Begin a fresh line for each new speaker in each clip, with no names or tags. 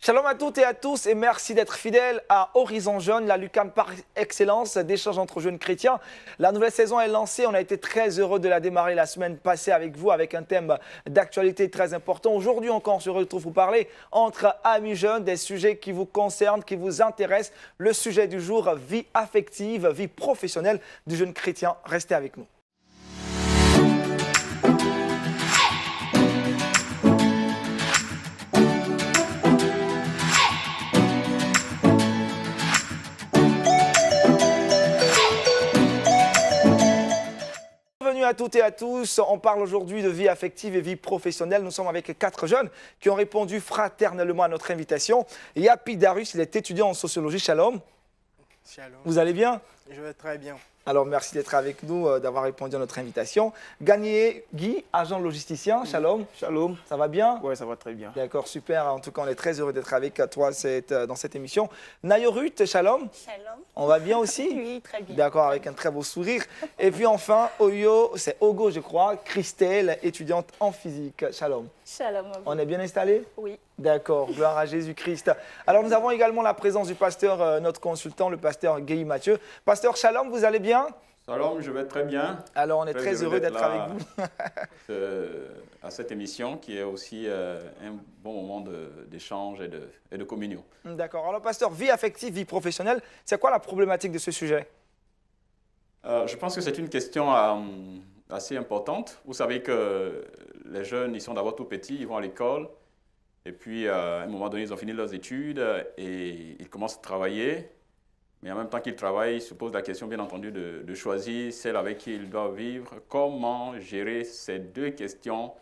Shalom à toutes et à tous et merci d'être fidèles à Horizon Jeune, la lucarne par excellence d'échange entre jeunes chrétiens. La nouvelle saison est lancée, on a été très heureux de la démarrer la semaine passée avec vous avec un thème d'actualité très important. Aujourd'hui encore, on se retrouve pour parler entre amis jeunes des sujets qui vous concernent, qui vous intéressent. Le sujet du jour, vie affective, vie professionnelle du jeune chrétien. Restez avec nous. Bienvenue à toutes et à tous. On parle aujourd'hui de vie affective et vie professionnelle. Nous sommes avec 4 jeunes qui ont répondu fraternellement à notre invitation. Yapi Darius, il est étudiant en sociologie. Shalom.
Shalom.
Vous allez bien?
Je vais très bien.
Alors, merci d'être avec nous, d'avoir répondu à notre invitation. Gagné Guy, agent logisticien. Shalom.
Shalom.
Ça va bien?
Ouais, ça va très bien.
D'accord, super. En tout cas, on est très heureux d'être avec toi dans cette émission. Nayorut, shalom.
Shalom.
On va bien aussi?
Oui, très bien.
D'accord, avec un très beau sourire. Et puis enfin, Oyo, c'est Ogo, je crois, Christelle, étudiante en physique. Shalom.
Shalom.
On est bien installé?
Oui.
D'accord, gloire à Jésus-Christ. Alors nous avons également la présence du pasteur, notre consultant, le pasteur Guy Mathieu. Pasteur Shalom, vous allez bien?
Shalom, je vais très bien.
Alors on est très heureux d'être avec vous.
À cette émission qui est aussi un bon moment d'échange et de communion.
D'accord, alors pasteur, vie affective, vie professionnelle, c'est quoi la problématique de ce sujet?
Je pense que c'est une question assez importante. Vous savez que les jeunes, ils sont d'abord tout petits, ils vont à l'école. Et puis, à un moment donné, ils ont fini leurs études et ils commencent à travailler. Mais en même temps qu'ils travaillent, ils se posent la question, bien entendu, de choisir celle avec qui ils doivent vivre. Comment gérer ces deux questions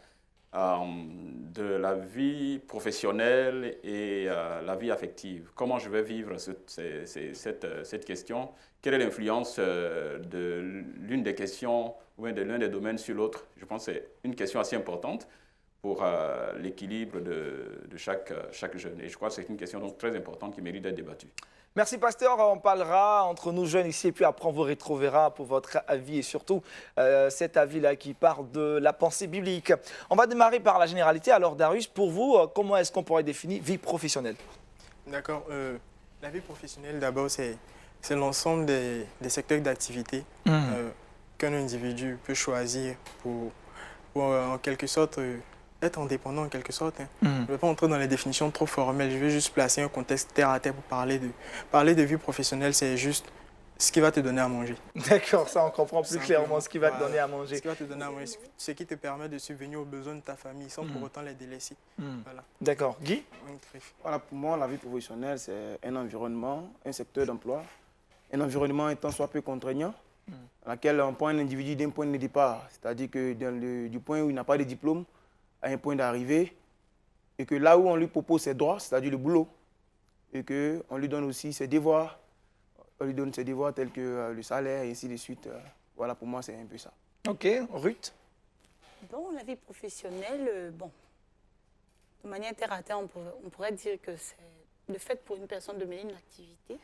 de la vie professionnelle et la vie affective? Comment je vais vivre cette question? Quelle est l'influence de l'une des questions ou de l'un des domaines sur l'autre? Je pense que c'est une question assez importante pour l'équilibre de chaque jeune. Et je crois que c'est une question donc très importante qui mérite d'être débattue.
Merci pasteur, on parlera entre nous jeunes ici et puis après on vous retrouvera pour votre avis et surtout cet avis-là qui part de la pensée biblique. On va démarrer par la généralité. Alors Darius, pour vous, comment est-ce qu'on pourrait définir vie professionnelle?
D'accord. La vie professionnelle, d'abord, c'est l'ensemble des secteurs d'activité qu'un individu peut choisir pour en quelque sorte, être indépendant en quelque sorte. Je ne vais pas entrer dans les définitions trop formelles, je vais juste placer un contexte terre à terre pour parler de vie professionnelle, c'est juste ce qui va te donner à manger.
D'accord, ça on comprend plus clairement ce qui va te donner à manger.
Ce qui va te donner à manger, ce qui te permet de subvenir aux besoins de ta famille sans pour autant les délaisser. Voilà.
D'accord. Guy?
Voilà, pour moi, la vie professionnelle, c'est un environnement, un secteur d'emploi, un environnement étant soit peu contraignant, dans lequel on prend un individu d'un point de départ, c'est-à-dire que du point où il n'a pas de diplôme, à un point d'arrivée, et que là où on lui propose ses droits, c'est-à-dire le boulot, et qu'on lui donne aussi ses devoirs, on lui donne ses devoirs tels que le salaire et ainsi de suite. Voilà, pour moi, c'est un peu ça.
Ok, Ruth?
Bon, la vie professionnelle, de manière terre à terre, on pourrait dire que c'est le fait pour une personne de mener une activité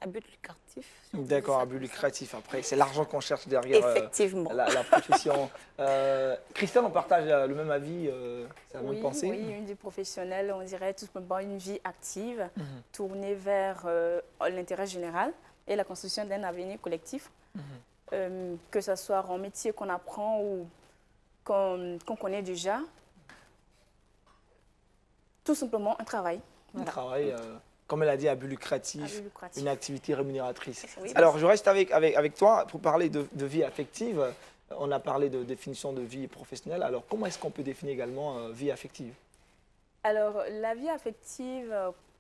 à but lucratif. Si
D'accord, à but lucratif. Après, c'est l'argent qu'on cherche derrière
effectivement.
La profession. Christelle, on partage le même avis, c'est la même pensée?
Oui, une vie professionnelle, on dirait tout simplement une vie active, tournée vers l'intérêt général et la construction d'un avenir collectif. Que ce soit en métier qu'on apprend ou qu'on connaît déjà. Tout simplement un travail.
Un travail, comme elle a dit, à but lucratif, une activité rémunératrice.
Oui,
alors, je reste avec toi pour parler de vie affective. On a parlé de définition de vie professionnelle. Alors, comment est-ce qu'on peut définir également vie affective?
Alors, la vie affective,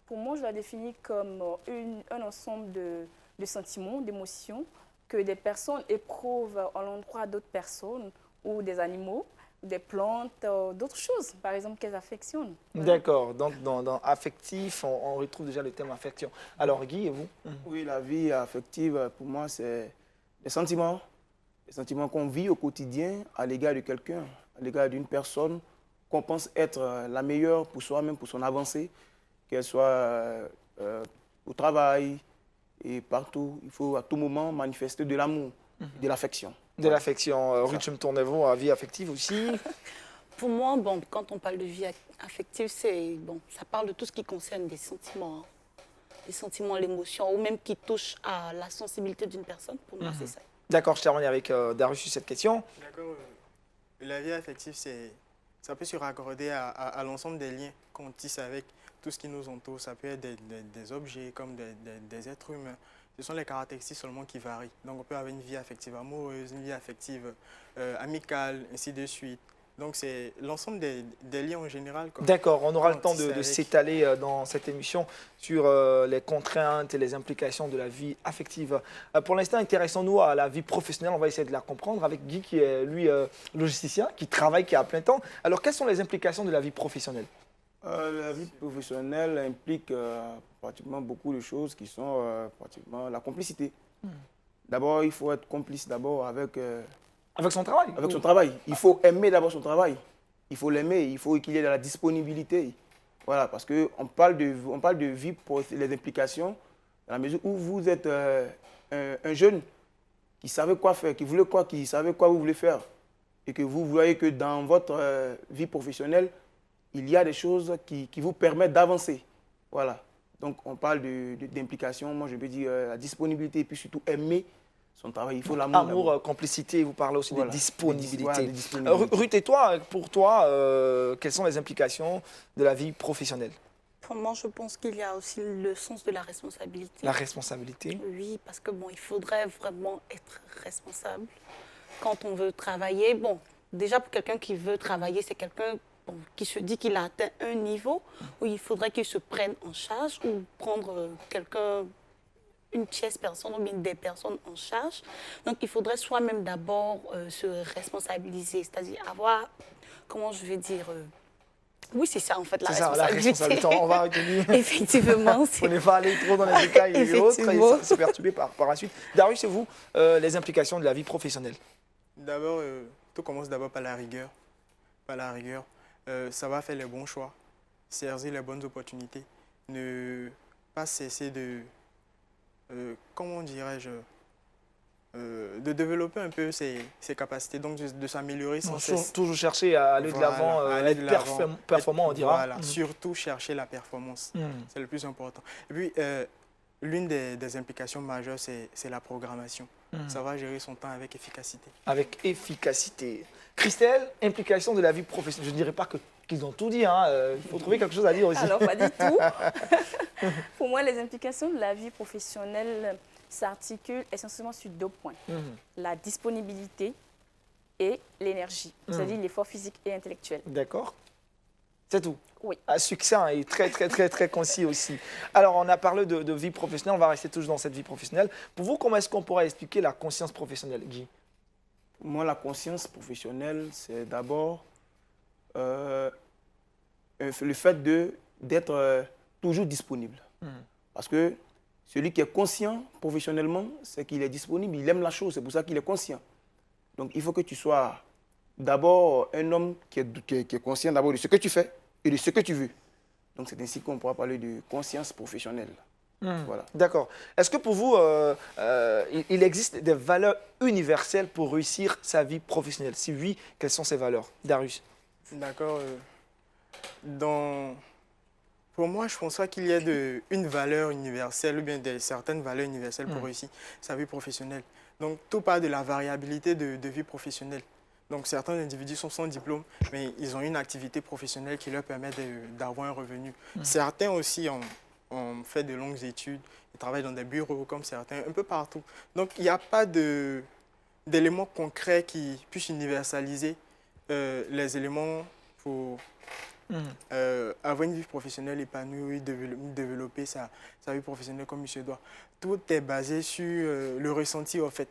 pour moi, je la définis comme un ensemble de sentiments, d'émotions que des personnes éprouvent à l'endroit d'autres personnes ou des animaux, des plantes, d'autres choses, par exemple, qu'elles affectionnent. Voilà.
D'accord. Donc, dans affectif, on retrouve déjà le terme affection. Alors, Guy, et vous?
Oui, la vie affective, pour moi, c'est des sentiments qu'on vit au quotidien à l'égard de quelqu'un, à l'égard d'une personne qu'on pense être la meilleure pour soi-même, pour son avancée, qu'elle soit au travail et partout. Il faut à tout moment manifester de l'amour, de l'affection.
De l'affection. Ruth, je me tourne vers vous, vie affective aussi.
Pour moi, bon, quand on parle de vie affective, ça parle de tout ce qui concerne des sentiments, hein. Les sentiments, l'émotion, ou même qui touche à la sensibilité d'une personne. Pour moi, c'est ça.
D'accord, je termine avec Darius sur cette question.
D'accord. La vie affective, ça peut se raccorder à l'ensemble des liens qu'on tisse avec tout ce qui nous entoure. Ça peut être des objets comme des êtres humains. Ce sont les caractéristiques seulement qui varient. Donc on peut avoir une vie affective amoureuse, une vie affective amicale, ainsi de suite. Donc c'est l'ensemble des liens en général.
D'accord, on aura le temps
tisse
de
avec.
s'étaler dans cette émission sur les contraintes et les implications de la vie affective. Pour l'instant, intéressons-nous à la vie professionnelle. On va essayer de la comprendre avec Guy qui est, lui, logisticien, qui travaille, qui est à plein temps. Alors, quelles sont les implications de la vie professionnelle?
La vie professionnelle implique pratiquement beaucoup de choses qui sont pratiquement la complicité. D'abord, il faut être complice d'abord avec
Avec son travail?
avec son travail. Il faut aimer d'abord son travail. Il faut l'aimer, il faut qu'il y ait de la disponibilité. Voilà, parce qu'on parle de vie pour les implications, dans la mesure où vous êtes un jeune qui savait quoi faire, qui voulait quoi, qui savait quoi vous voulez faire. Et que vous voyez que dans votre vie professionnelle, il y a des choses qui vous permettent d'avancer. Voilà. Donc on parle d'implication, moi je peux dire la disponibilité et puis surtout aimer son travail. Il faut l'amour.
Amour, complicité, vous parlez aussi
Voilà.
de disponibilité.
Voilà, de disponibilité.
Ruth, et toi, pour toi, quelles sont les implications de la vie professionnelle?
Pour moi, je pense qu'il y a aussi le sens de la responsabilité.
La responsabilité?
Oui, parce que bon, il faudrait vraiment être responsable quand on veut travailler. Bon, déjà pour quelqu'un qui veut travailler, c'est quelqu'un qui se dit qu'il a atteint un niveau où il faudrait qu'il se prenne en charge ou prendre quelqu'un, une tierce personne ou bien des personnes en charge. Donc, il faudrait soi-même d'abord se responsabiliser, c'est-à-dire avoir, comment je vais dire, oui, c'est ça en fait, la
C'est ça,
responsabilité.
la responsabilité. On va retenir.
Effectivement.
On n'est pas allé trop dans les détails et autres, et
Effectivement.
ça s'est perturbé par la suite. Darius, c'est vous, les implications de la vie professionnelle?
D'abord, tout commence d'abord par la rigueur. Par la rigueur. Savoir faire les bons choix, saisir les bonnes opportunités, ne pas cesser de, comment dirais-je, de développer un peu ses capacités, donc de s'améliorer sans cesse.
Toujours chercher à aller de l'avant,
aller de
être
l'avant.
performant, on dira.
Voilà, surtout chercher la performance, c'est le plus important. Et puis, l'une des implications majeures, c'est la programmation. Savoir gérer son temps avec efficacité.
Avec efficacité. Christelle, implication de la vie professionnelle. Je ne dirais pas qu'ils ont tout dit, hein. Il faut trouver quelque chose à dire aussi.
Alors, pas du tout. Pour moi, les implications de la vie professionnelle s'articulent essentiellement sur 2 points. La disponibilité et l'énergie, c'est-à-dire l'effort physique et intellectuel.
D'accord. C'est tout.
Oui.
Succinct et très concis aussi. Alors, on a parlé de vie professionnelle, on va rester toujours dans cette vie professionnelle. Pour vous, comment est-ce qu'on pourrait expliquer la conscience professionnelle, Guy?
Pour moi, la conscience professionnelle, c'est d'abord le fait d'être toujours disponible. Parce que celui qui est conscient professionnellement, c'est qu'il est disponible, il aime la chose, c'est pour ça qu'il est conscient. Donc, il faut que tu sois d'abord un homme qui est conscient d'abord de ce que tu fais et de ce que tu veux. Donc, c'est ainsi qu'on pourra parler de conscience professionnelle. Voilà.
D'accord. Est-ce que pour vous, il existe des valeurs universelles pour réussir sa vie professionnelle? Si oui, quelles sont ces valeurs? Darius?
D'accord. Pour moi, je pense pas qu'il y ait une valeur universelle ou bien certaines valeurs universelles pour réussir sa vie professionnelle. Donc, tout part de la variabilité de vie professionnelle. Donc, certains individus sont sans diplôme, mais ils ont une activité professionnelle qui leur permet d'avoir un revenu. Certains aussi ont fait de longues études, ils travaillent dans des bureaux comme certains, un peu partout. Donc, il n'y a pas d'éléments concrets qui puissent universaliser les éléments pour avoir une vie professionnelle épanouie, développer sa vie professionnelle comme il se doit. Tout est basé sur le ressenti, en fait.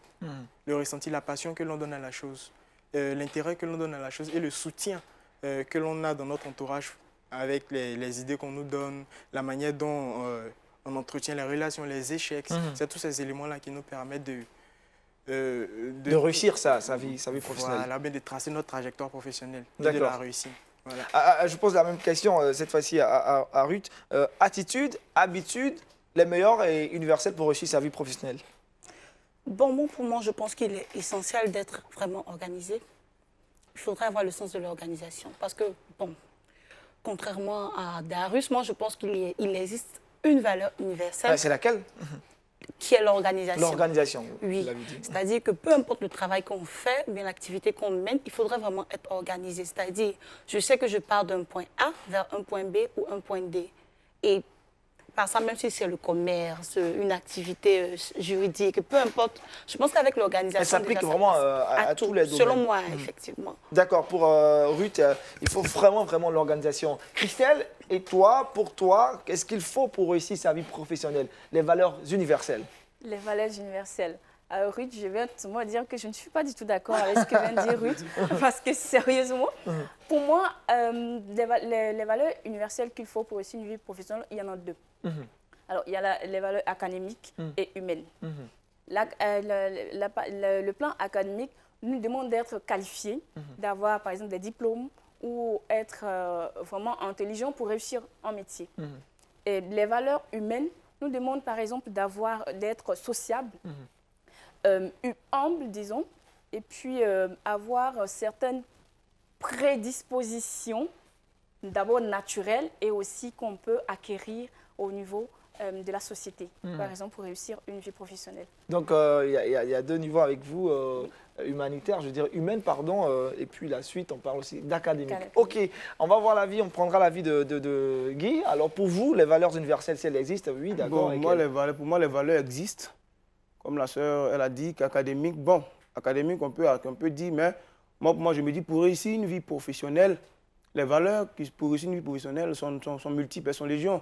Le ressenti, la passion que l'on donne à la chose, l'intérêt que l'on donne à la chose et le soutien que l'on a dans notre entourage avec les idées qu'on nous donne, la manière dont on entretient les relations, les échecs. C'est tous ces éléments-là qui nous permettent de
réussir sa vie professionnelle.
Voilà, bien de tracer notre trajectoire professionnelle et de la réussir.
Voilà. Je pose la même question cette fois-ci à Ruth. Attitude, habitude, les meilleures et universelles pour réussir sa vie professionnelle?
Bon, pour moi, je pense qu'il est essentiel d'être vraiment organisé. Il il faudrait avoir le sens de l'organisation. Parce que, bon, contrairement à Darius, moi, je pense qu'il existe une valeur universelle
C'est laquelle?
qui est l'organisation.
L'organisation,
Oui,
vous l'avez dit.
c'est-à-dire que peu importe le travail qu'on fait, ou bien l'activité qu'on mène, il faudrait vraiment être organisé. C'est-à-dire, je sais que je pars d'un point A vers un point B ou un point D. Et par ça, même si c'est le commerce, une activité juridique, peu importe, je pense qu'avec l'organisation...
Elle s'applique
déjà, ça
vraiment
passe
à tous les domaines.
Selon moi, effectivement.
D'accord, pour Ruth, il faut vraiment l'organisation. Christelle, et toi, pour toi, qu'est-ce qu'il faut pour réussir sa vie professionnelle? Les valeurs universelles.
Les valeurs universelles. Ruth, je vais tout moi dire que je ne suis pas du tout d'accord avec ce que vient de dire Ruth, parce que sérieusement, pour moi, les valeurs universelles qu'il faut pour réussir une vie professionnelle, il y en a deux. Alors, il y a les valeurs académiques et humaines. Le plan académique nous demande d'être qualifiés, d'avoir par exemple des diplômes ou être vraiment intelligent pour réussir en métier. Et les valeurs humaines nous demandent par exemple d'être sociable, humble, disons, et puis avoir certaines prédispositions, d'abord naturelles et aussi qu'on peut acquérir au niveau de la société, par exemple, pour réussir une vie professionnelle.
Donc, il y a deux niveaux avec vous, humanitaire, je veux dire humaine, pardon, et puis la suite, on parle aussi d'académique. Ok, on va voir l'avis, on prendra l'avis de Guy. Alors, pour vous, les valeurs universelles, si elles existent, oui, d'accord.
Bon, pour moi, les valeurs existent. Comme la sœur, elle a dit qu'académique, bon, académique, on peut dire, mais moi, je me dis, pour réussir une vie professionnelle, les valeurs pour réussir une vie professionnelle sont multiples, elles sont légion.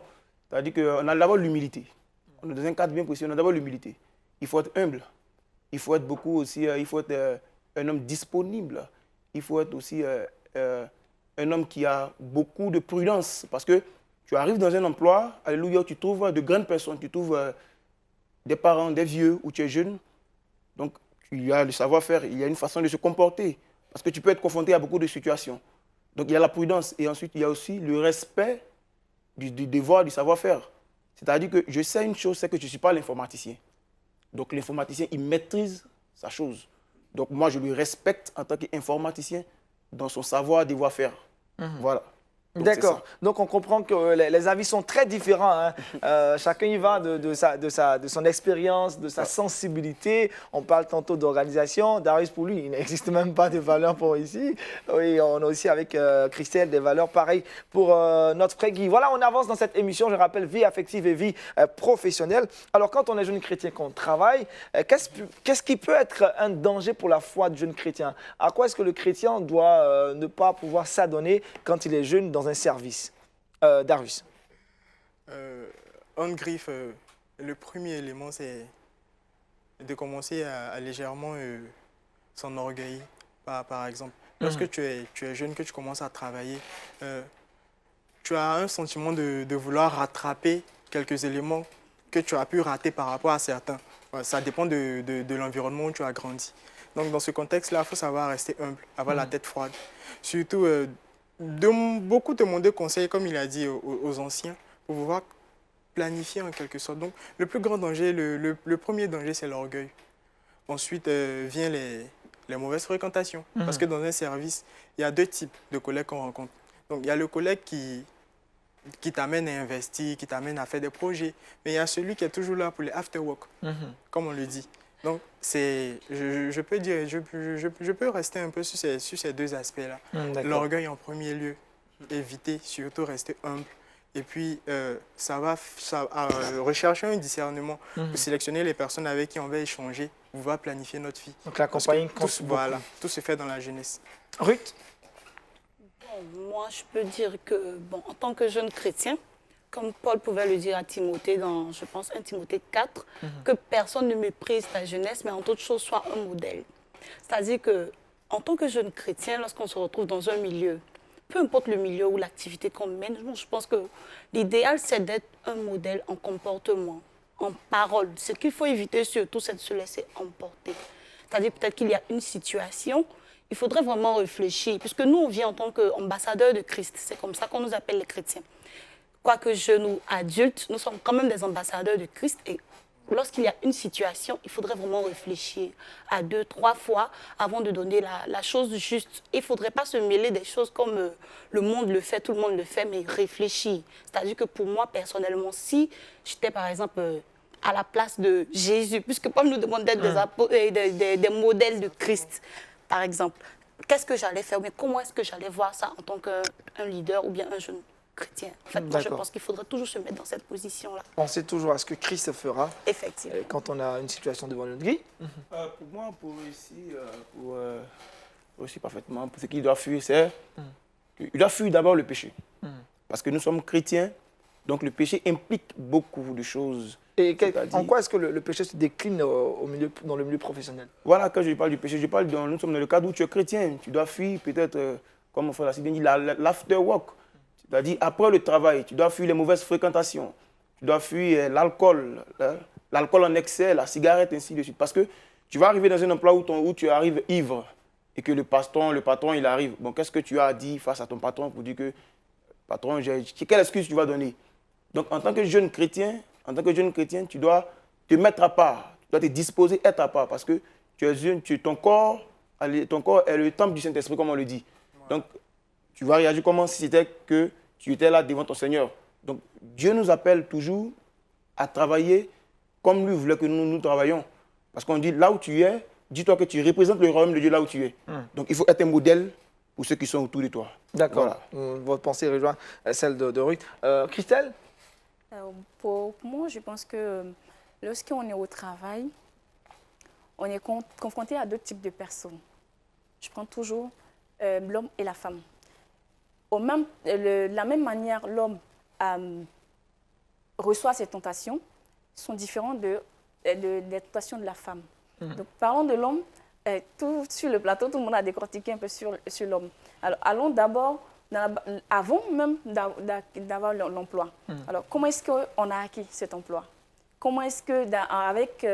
C'est-à-dire qu'on a d'abord l'humilité. On est dans un cadre bien précis, on a d'abord l'humilité. Il faut être humble. Il faut être beaucoup aussi, il faut être un homme disponible. Il faut être aussi un homme qui a beaucoup de prudence. Parce que tu arrives dans un emploi, alléluia, tu trouves de grandes personnes, tu trouves des parents, des vieux, ou tu es jeune. Donc, il y a le savoir-faire, il y a une façon de se comporter. Parce que tu peux être confronté à beaucoup de situations. Donc, il y a la prudence. Et ensuite, il y a aussi le respect du devoir, du savoir-faire. C'est-à-dire que je sais une chose, c'est que je ne suis pas l'informaticien. Donc l'informaticien, il maîtrise sa chose. Donc moi, je le respecte en tant qu'informaticien dans son savoir, devoir faire. Voilà.
D'accord. Donc on comprend que les avis sont très différents. Chacun y va de son expérience, de sa sensibilité. On parle tantôt d'organisation. Darius, pour lui, il n'existe même pas de valeurs pour ici. Oui, on a aussi avec Christelle des valeurs pareilles pour notre frère Guy. Voilà, on avance dans cette émission. Je rappelle, vie affective et vie professionnelle. Alors quand on est jeune chrétien, qu'on travaille, qu'est-ce qui peut être un danger pour la foi du jeune chrétien? À quoi est-ce que le chrétien doit ne pas pouvoir s'adonner quand il est jeune dans un service? Darius.
En griffe, le premier élément, c'est de commencer à légèrement s'enorgueillir, par exemple. Lorsque tu es jeune, que tu commences à travailler, tu as un sentiment de vouloir rattraper quelques éléments que tu as pu rater par rapport à certains. Ça dépend de l'environnement où tu as grandi. Donc, dans ce contexte-là, il faut savoir rester humble, avoir la tête froide. Surtout, beaucoup demander conseil, comme il a dit aux anciens, pour pouvoir planifier en quelque sorte. Donc, le plus grand danger, le premier danger, c'est l'orgueil. Ensuite, vient les mauvaises fréquentations. Parce que dans un service, il y a deux types de collègues qu'on rencontre. Donc, il y a le collègue qui t'amène à investir, qui t'amène à faire des projets. Mais il y a celui qui est toujours là pour les after-work, comme on le dit. Donc, je peux dire, je peux rester un peu sur ces deux aspects-là. L'orgueil en premier lieu, éviter, surtout rester humble. Et puis, rechercher un discernement pour sélectionner les personnes avec qui on va échanger, on va planifier notre vie.
Donc, l'accompagner
voilà, tout se fait dans la jeunesse.
Ruth?
Bon, moi, je peux dire que, bon, en tant que jeune chrétien, comme Paul pouvait le dire à Timothée dans, je pense, 1 Timothée 4, que personne ne méprise ta jeunesse, mais en toute chose soit un modèle. C'est-à-dire qu'en tant que jeune chrétien, lorsqu'on se retrouve dans un milieu, peu importe le milieu ou l'activité qu'on mène, je pense que l'idéal, c'est d'être un modèle en comportement, en parole. Ce qu'il faut éviter surtout, c'est de se laisser emporter. C'est-à-dire peut-être qu'il y a une situation, il faudrait vraiment réfléchir, puisque nous, on vient en tant qu'ambassadeurs de Christ. C'est comme ça qu'on nous appelle les chrétiens. Quoique jeunes ou adultes, nous sommes quand même des ambassadeurs de Christ et lorsqu'il y a une situation, il faudrait vraiment réfléchir à 2, 3 fois avant de donner la chose juste. Il ne faudrait pas se mêler des choses comme le monde le fait, tout le monde le fait, mais réfléchir. C'est-à-dire que pour moi, personnellement, si j'étais par exemple à la place de Jésus, puisque Paul nous demande d'être des modèles de Christ, par exemple, qu'est-ce que j'allais faire? Mais comment est-ce que j'allais voir ça en tant qu'un leader ou bien un jeune chrétien? En fait, moi, je pense qu'il faudrait toujours se mettre dans cette position-là.
Pensez toujours à ce que Christ fera
Effectivement.
quand on a une situation devant notre vie.
Pour moi, pour réussir parfaitement, pour ce qu'il doit fuir, c'est qu'il doit fuir d'abord le péché. Parce que nous sommes chrétiens, donc le péché implique beaucoup de choses.
Et en quoi est-ce que le péché se décline dans le milieu professionnel?
Voilà, quand je parle du péché, nous sommes dans le cadre où tu es chrétien. Tu dois fuir peut-être, comme mon frère l'a si bien dit, l'after-work. C'est-à-dire après le travail, tu dois fuir les mauvaises fréquentations. Tu dois fuir l'alcool, l'alcool en excès, la cigarette, ainsi de suite. Parce que tu vas arriver dans un emploi où tu arrives ivre et que le patron, il arrive. Bon, qu'est-ce que tu as à dire face à ton patron pour dire que, patron, quelle excuse tu vas donner? Donc, en tant que jeune chrétien, tu dois te mettre à part, tu dois te disposer, être à part, parce que ton corps est le temple du Saint-Esprit, comme on le dit. Donc, tu vas réagir comment si c'était que tu étais là devant ton Seigneur. Donc, Dieu nous appelle toujours à travailler comme lui voulait que nous travaillions. Parce qu'on dit, là où tu es, dis-toi que tu représentes le royaume de Dieu là où tu es. Donc, il faut être un modèle pour ceux qui sont autour de toi.
D'accord.
Voilà.
Votre pensée rejoint celle de Ruth. Christelle?
Pour moi, je pense que lorsqu'on est au travail, on est confronté à deux types de personnes. Je prends toujours l'homme et la femme. De la même manière, l'homme reçoit ses tentations, sont différentes des tentations de la femme. Donc, parlons de l'homme. Sur le plateau, tout le monde a décortiqué un peu sur l'homme. Alors, allons d'abord, avant même d'avoir l'emploi. Alors, comment est-ce qu'on a acquis cet emploi? Comment est-ce que, avec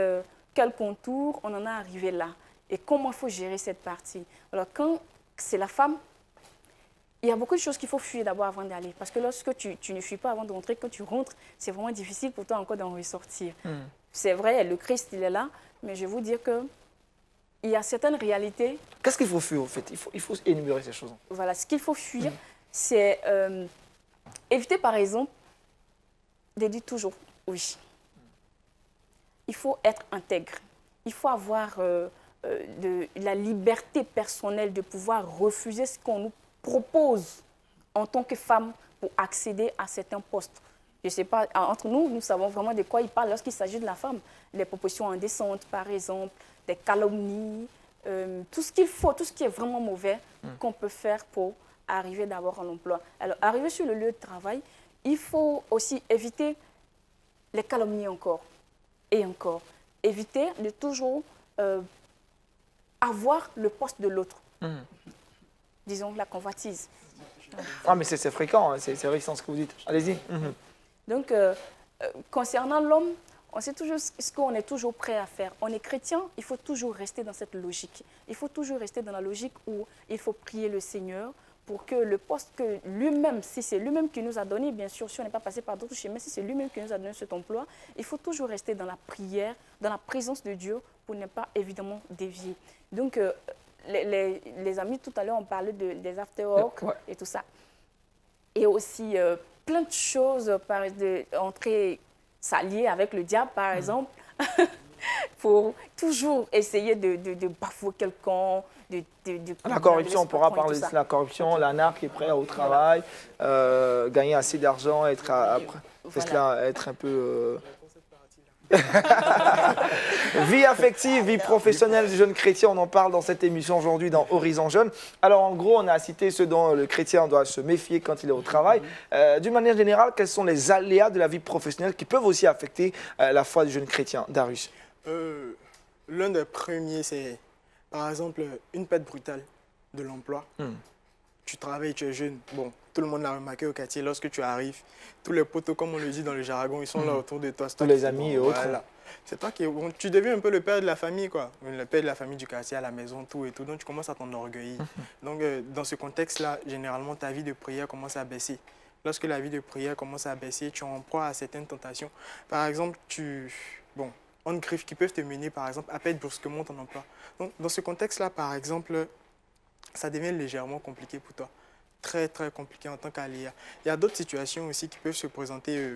quel contour on en est arrivé là? Et comment il faut gérer cette partie? Alors, quand c'est la femme, il y a beaucoup de choses qu'il faut fuir d'abord avant d'aller. Parce que lorsque tu ne fuis pas avant de rentrer, quand tu rentres, c'est vraiment difficile pour toi encore d'en ressortir. C'est vrai, le Christ, il est là, mais je vais vous dire que il y a certaines réalités.
Qu'est-ce qu'il faut fuir, en fait? Il faut énumérer ces choses.
Voilà, ce qu'il faut fuir, c'est éviter, par exemple, de dire toujours oui. Il faut être intègre. Il faut avoir la liberté personnelle de pouvoir refuser ce qu'on nous propose en tant que femme pour accéder à certains postes. Je ne sais pas, entre nous, nous savons vraiment de quoi il parle lorsqu'il s'agit de la femme. Les propositions indécentes, par exemple, des calomnies, tout ce qu'il faut, tout ce qui est vraiment mauvais qu'on peut faire pour arriver d'abord à l'emploi. Alors, arriver sur le lieu de travail, il faut aussi éviter les calomnies encore et encore. Éviter de toujours avoir le poste de l'autre. Disons, la convoitise.
Ah, mais c'est fréquent, hein, c'est récent ce que vous dites. Allez-y.
Donc, concernant l'homme, on sait toujours ce qu'on est toujours prêt à faire. On est chrétien, il faut toujours rester dans cette logique. Il faut toujours rester dans la logique où il faut prier le Seigneur pour que le poste que lui-même, si c'est lui-même qui nous a donné, bien sûr, si on n'est pas passé par d'autres chemins, si c'est lui-même qui nous a donné cet emploi, il faut toujours rester dans la prière, dans la présence de Dieu pour ne pas évidemment dévier. Donc, les amis, tout à l'heure, on parlait des after-work et tout ça. Et aussi plein de choses, entrer s'allier avec le diable, par exemple, pour toujours essayer de bafouer quelqu'un,
la corruption, on pourra parler de la corruption, l'anarque est prêt au travail, gagner assez d'argent, être un peu... Vie affective, vie professionnelle du jeune chrétien, on en parle dans cette émission aujourd'hui dans Horizon Jeune. Alors en gros, on a cité ce dont le chrétien doit se méfier quand il est au travail. D'une manière générale, quels sont les aléas de la vie professionnelle qui peuvent aussi affecter la foi du jeune chrétien? Darius?
L'un des premiers, c'est par exemple une perte brutale de l'emploi. Tu travailles, tu es jeune. Bon, tout le monde l'a remarqué au quartier. Lorsque tu arrives, tous les potos, comme on le dit dans le jargon, ils sont là autour de toi.
Tous les amis et autres.
Voilà. C'est toi qui... Bon, tu deviens un peu le père de la famille, quoi. Le père de la famille du quartier, à la maison, tout et tout. Donc, tu commences à t'enorgueillir. Donc, dans ce contexte-là, généralement, ta vie de prière commence à baisser. Lorsque la vie de prière commence à baisser, tu es en proie à certaines tentations. Par exemple, en griffe qui peuvent te mener, par exemple, à perdre brusquement ton emploi. Donc, dans ce contexte-là, par exemple, ça devient légèrement compliqué pour toi. Très, très compliqué en tant qu'ALEA. Il y a d'autres situations aussi qui peuvent se présenter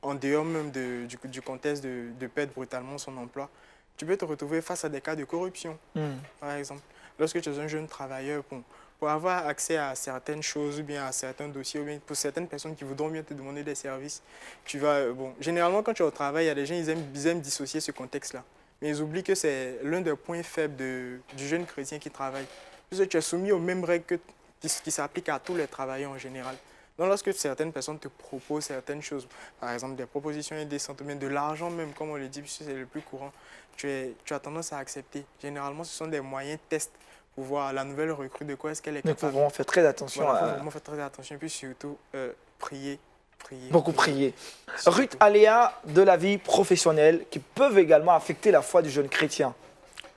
en dehors même du contexte de perdre brutalement son emploi. Tu peux te retrouver face à des cas de corruption, par exemple. Lorsque tu es un jeune travailleur, pour avoir accès à certaines choses ou bien à certains dossiers, ou bien pour certaines personnes qui voudront bien te demander des services, tu vas... généralement, quand tu es au travail, il y a des gens, ils aiment dissocier ce contexte-là. Mais ils oublient que c'est l'un des points faibles du jeune chrétien qui travaille. Parce que tu es soumis aux mêmes règles qui s'appliquent à tous les travailleurs en général. Donc, lorsque certaines personnes te proposent certaines choses, par exemple des propositions indécentes, ou bien de l'argent même, comme on le dit, puisque c'est le plus courant, tu as tendance à accepter. Généralement, ce sont des moyens tests pour voir la nouvelle recrue, de quoi est-ce qu'elle est capable.
Il faut vraiment faire très attention.
Voilà, il faut vraiment faire très attention. Et puis surtout, prier.
Beaucoup prier. Ruth, aléas de la vie professionnelle qui peuvent également affecter la foi du jeune chrétien.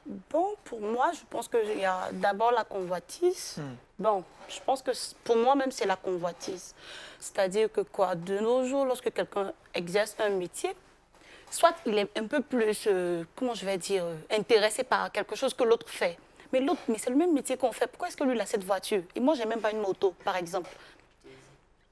Bon, pour moi, je pense qu'il y a d'abord la convoitise. Bon, je pense que pour moi même, c'est la convoitise. C'est-à-dire que quoi, de nos jours, lorsque quelqu'un exerce un métier, soit il est un peu plus, comment je vais dire, intéressé par quelque chose que l'autre fait. Mais c'est le même métier qu'on fait. Pourquoi est-ce que lui, il a cette voiture? Et moi, j'ai même pas une moto, par exemple.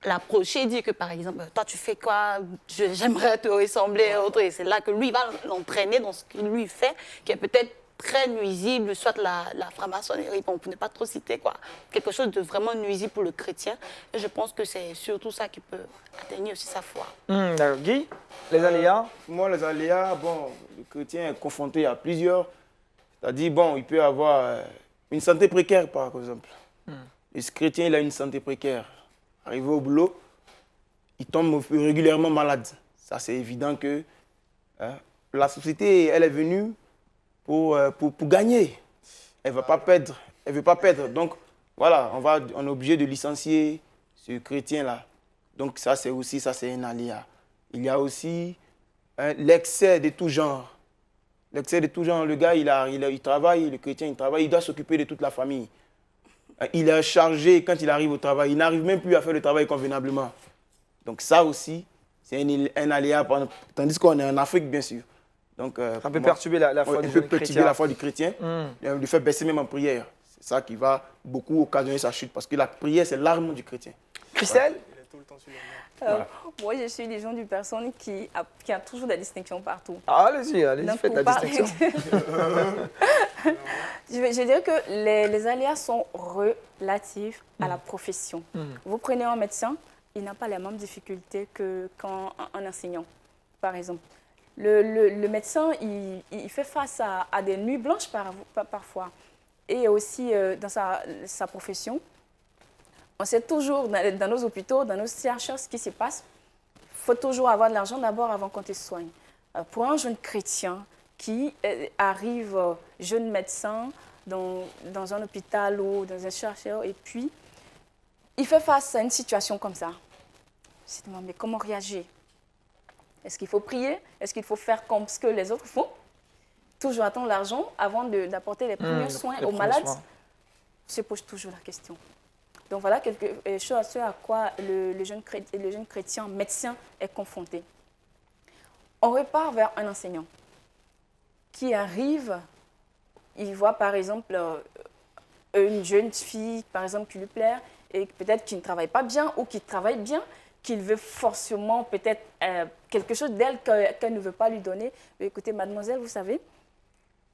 L'approcher, dire que, par exemple, toi, tu fais quoi? J'aimerais te ressembler à autre. Et c'est là que lui, il va l'entraîner dans ce qu'il lui fait, qui est peut-être très nuisible, soit la franc-maçonnerie, bon, pour ne pas trop citer, quoi. Quelque chose de vraiment nuisible pour le chrétien. Et je pense que c'est surtout ça qui peut atteindre aussi sa foi.
D'accord. Guy, les aléas?
Moi, les aléas, bon, le chrétien est confronté à plusieurs. C'est-à-dire, bon, il peut avoir une santé précaire, par exemple. Le chrétien, il a une santé précaire. Arrivé au boulot, il tombe régulièrement malade. Ça, c'est évident que la société, elle est venue pour gagner. Elle ne va pas perdre. Elle veut pas perdre. Donc, voilà, on est obligé de licencier ce chrétien-là. Donc, ça, c'est un aléa. Il y a aussi l'excès de tout genre. L'excès de tout genre. Le gars, il travaille, le chrétien, il travaille, il doit s'occuper de toute la famille. Il est chargé quand il arrive au travail. Il n'arrive même plus à faire le travail convenablement. Donc ça aussi, c'est un aléa, tandis qu'on est en Afrique, bien sûr. Donc,
ça peut perturber la foi du
chrétien.
chrétien.
La foi du chrétien, le fait baisser même en prière. C'est ça qui va beaucoup occasionner sa chute, parce que la prière, c'est l'arme du chrétien.
Christelle?
Il est tout le temps sur le même.
Voilà.
Moi, je suis des gens d'une personne qui a toujours des distinctions partout.
Allez-y,
Donc,
faites la
pour
distinction.
Je dirais que les aléas sont relatifs à la profession. Vous prenez un médecin, il n'a pas les mêmes difficultés qu'un enseignant, par exemple. Le médecin, il fait face à des nuits blanches parfois. Et aussi dans sa profession, on sait toujours, dans nos hôpitaux, dans nos CHR, ce qui se passe. Il faut toujours avoir de l'argent d'abord avant qu'on te soigne. Pour un jeune chrétien qui arrive, jeune médecin, dans un hôpital ou dans un CHR, et puis il fait face à une situation comme ça. Je me demande, mais comment réagir? Est-ce qu'il faut prier? Est-ce qu'il faut faire comme ce que les autres font? Toujours attendre l'argent avant d'apporter les premiers soins aux malades? Se pose toujours la question. Donc voilà quelque chose à quoi le jeune chrétien médecin est confronté. On repart vers un enseignant qui arrive, il voit par exemple une jeune fille par exemple qui lui plaît et peut-être qui ne travaille pas bien ou qui travaille bien, qu'il veut forcément peut-être quelque chose d'elle qu'elle ne veut pas lui donner. Écoutez, mademoiselle, vous savez,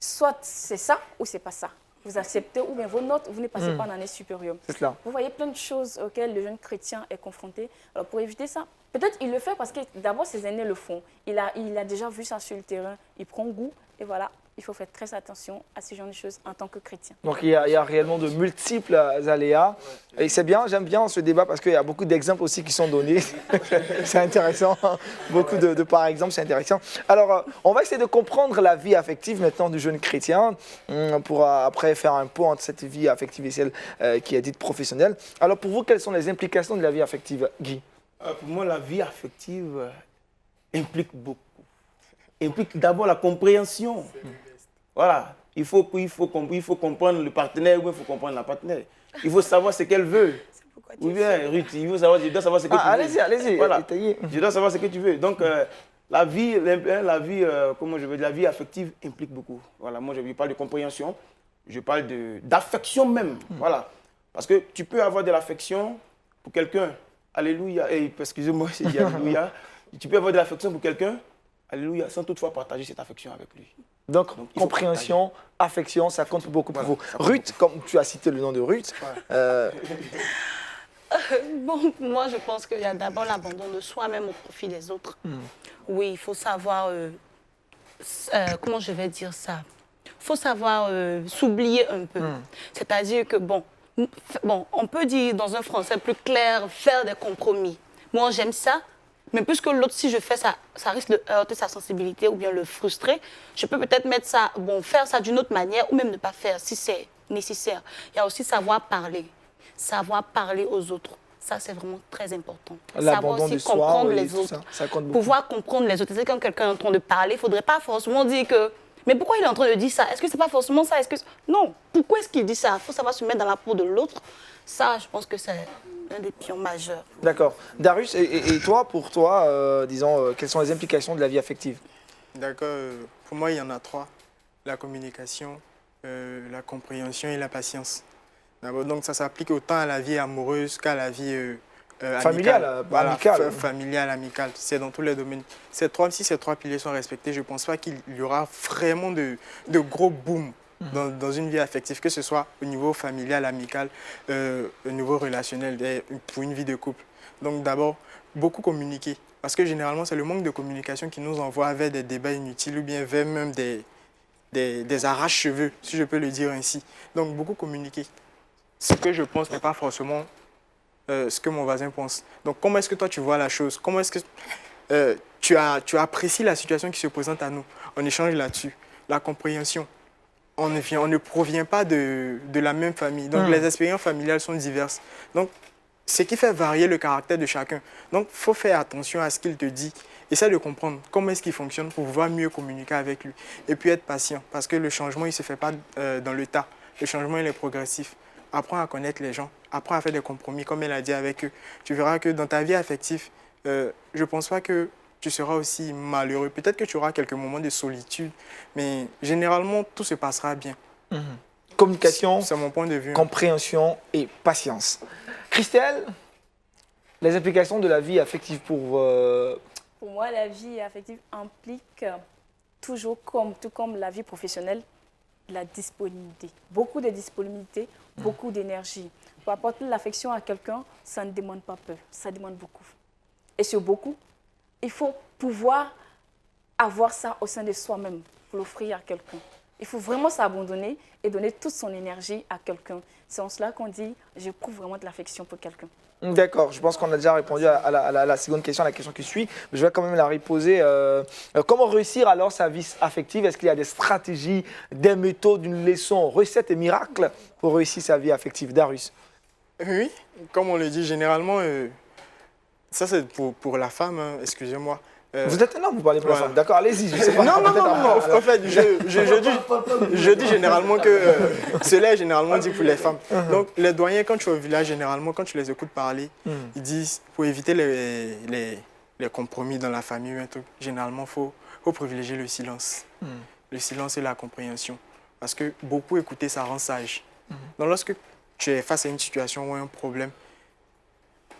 soit c'est ça ou c'est pas ça. Vous acceptez ou bien vos notes, vous ne passez pas en année supérieure.
C'est cela.
Vous voyez plein de choses auxquelles le jeune chrétien est confronté. Alors pour éviter ça, peut-être il le fait parce que d'abord ses aînés le font. Il a déjà vu ça sur le terrain, il prend goût et voilà. Il faut faire très attention à ce genre de choses en tant que chrétien.
Donc il y a réellement de multiples aléas. Et c'est bien, j'aime bien ce débat parce qu'il y a beaucoup d'exemples aussi qui sont donnés. C'est intéressant. Beaucoup de par exemple, c'est intéressant. Alors, on va essayer de comprendre la vie affective maintenant du jeune chrétien pour après faire un pont entre cette vie affective et celle qui est dite professionnelle. Alors pour vous, quelles sont les implications de la vie affective, Guy?
Pour moi, la vie affective implique beaucoup. Implique d'abord la compréhension. Voilà, il faut comprendre le partenaire ou il faut comprendre la partenaire. Il faut savoir ce qu'elle veut. Ou bien, Ruth, je dois savoir ce que tu veux.
Allez-y,
voilà. Je dois savoir ce que tu veux. Donc, La vie, comment je veux dire, la vie affective implique beaucoup. Voilà, moi, je parle de compréhension, je parle d'affection même. Voilà. Parce que tu peux avoir de l'affection pour quelqu'un. Alléluia. Excusez-moi, j'ai dit alléluia. Tu peux avoir de l'affection pour quelqu'un, alléluia, sans toutefois partager cette affection avec lui.
Donc compréhension, affection, ça compte beaucoup pour vous. Ruth, comme tu as cité le nom de Ruth,
Bon, moi, je pense qu'il y a d'abord l'abandon de soi-même au profit des autres. Oui, il faut savoir, comment je vais dire ça? Il faut savoir s'oublier un peu. C'est-à-dire que, bon, on peut dire dans un français plus clair, faire des compromis. Moi, j'aime ça, mais puisque l'autre, si je fais ça, ça risque de heurter sa sensibilité ou bien le frustrer, je peux peut-être mettre ça, bon, faire ça d'une autre manière ou même ne pas faire si c'est nécessaire. Il y a aussi savoir parler aux autres. Ça, c'est vraiment très important. Savoir aussi comprendre les autres.
Ça compte beaucoup.
Pouvoir comprendre les autres. C'est quand quelqu'un est en train de parler, il ne faudrait pas forcément dire que mais pourquoi il est en train de dire ça? Est-ce que ce n'est pas forcément ça? Non, pourquoi est-ce qu'il dit ça? Il faut savoir se mettre dans la peau de l'autre. Ça, je pense que c'est un des pions majeurs.
D'accord. Darius, et toi, pour toi, disons, quelles sont les implications de la vie affective?
D'accord. Pour moi, il y en a 3. La communication, la compréhension et la patience. D'abord, donc ça s'applique autant à la vie amoureuse qu'à la vie
familiale,
voilà,
amicale.
Familiale, amicale. C'est dans tous les domaines. Si ces 3 piliers sont respectés, je ne pense pas qu'il y aura vraiment de gros boom dans une vie affective, que ce soit au niveau familial, amical, au niveau relationnel, pour une vie de couple. Donc d'abord, beaucoup communiquer. Parce que généralement, c'est le manque de communication qui nous envoie vers des débats inutiles ou bien vers même des arrache-cheveux, si je peux le dire ainsi. Donc beaucoup communiquer. Ce que je pense n'est pas forcément ce que mon voisin pense. Donc, comment est-ce que toi, tu vois la chose? Comment est-ce que tu apprécies la situation qui se présente à nous? On échange là-dessus. La compréhension. On ne provient pas de la même famille. Donc, les expériences familiales sont diverses. Donc, ce qui fait varier le caractère de chacun. Donc, il faut faire attention à ce qu'il te dit. Essaie de comprendre comment est-ce qu'il fonctionne pour pouvoir mieux communiquer avec lui. Et puis, être patient. Parce que le changement, il ne se fait pas dans le tas. Le changement, il est progressif. Apprends à connaître les gens, apprends à faire des compromis, comme elle a dit avec eux. Tu verras que dans ta vie affective, je ne pense pas que tu seras aussi malheureux. Peut-être que tu auras quelques moments de solitude, mais généralement, tout se passera bien.
Communication,
c'est mon point de vue.
Compréhension et patience. Christelle, les implications de la vie affective pour...
Pour moi, la vie affective implique toujours, tout comme la vie professionnelle, la disponibilité. Beaucoup de disponibilité, beaucoup d'énergie. Pour apporter de l'affection à quelqu'un, ça ne demande pas peu, ça demande beaucoup. Et sur beaucoup, il faut pouvoir avoir ça au sein de soi-même pour l'offrir à quelqu'un. Il faut vraiment s'abandonner et donner toute son énergie à quelqu'un. C'est en cela qu'on dit « j'éprouve vraiment de l'affection pour quelqu'un ».
D'accord, je pense qu'on a déjà répondu à la seconde question, à la question qui suit. Mais je vais quand même la reposer. Comment réussir alors sa vie affective? Est-ce qu'il y a des stratégies, des méthodes, une leçon, recette et miracle pour réussir sa vie affective? Darius.
Oui, comme on le dit généralement, ça c'est pour la femme, hein, excusez-moi.
Vous êtes un homme, vous parlez pour la femme. D'accord, allez-y, je sais pas.
Non. En fait, je dis généralement que cela est généralement dit pour les femmes. Donc, les doyens, quand tu es au village, généralement, quand tu les écoutes parler, ils disent, pour éviter les compromis dans la famille, généralement, il faut privilégier le silence. Le silence et la compréhension. Parce que beaucoup écouter, ça rend sage. Donc, lorsque tu es face à une situation ou un problème,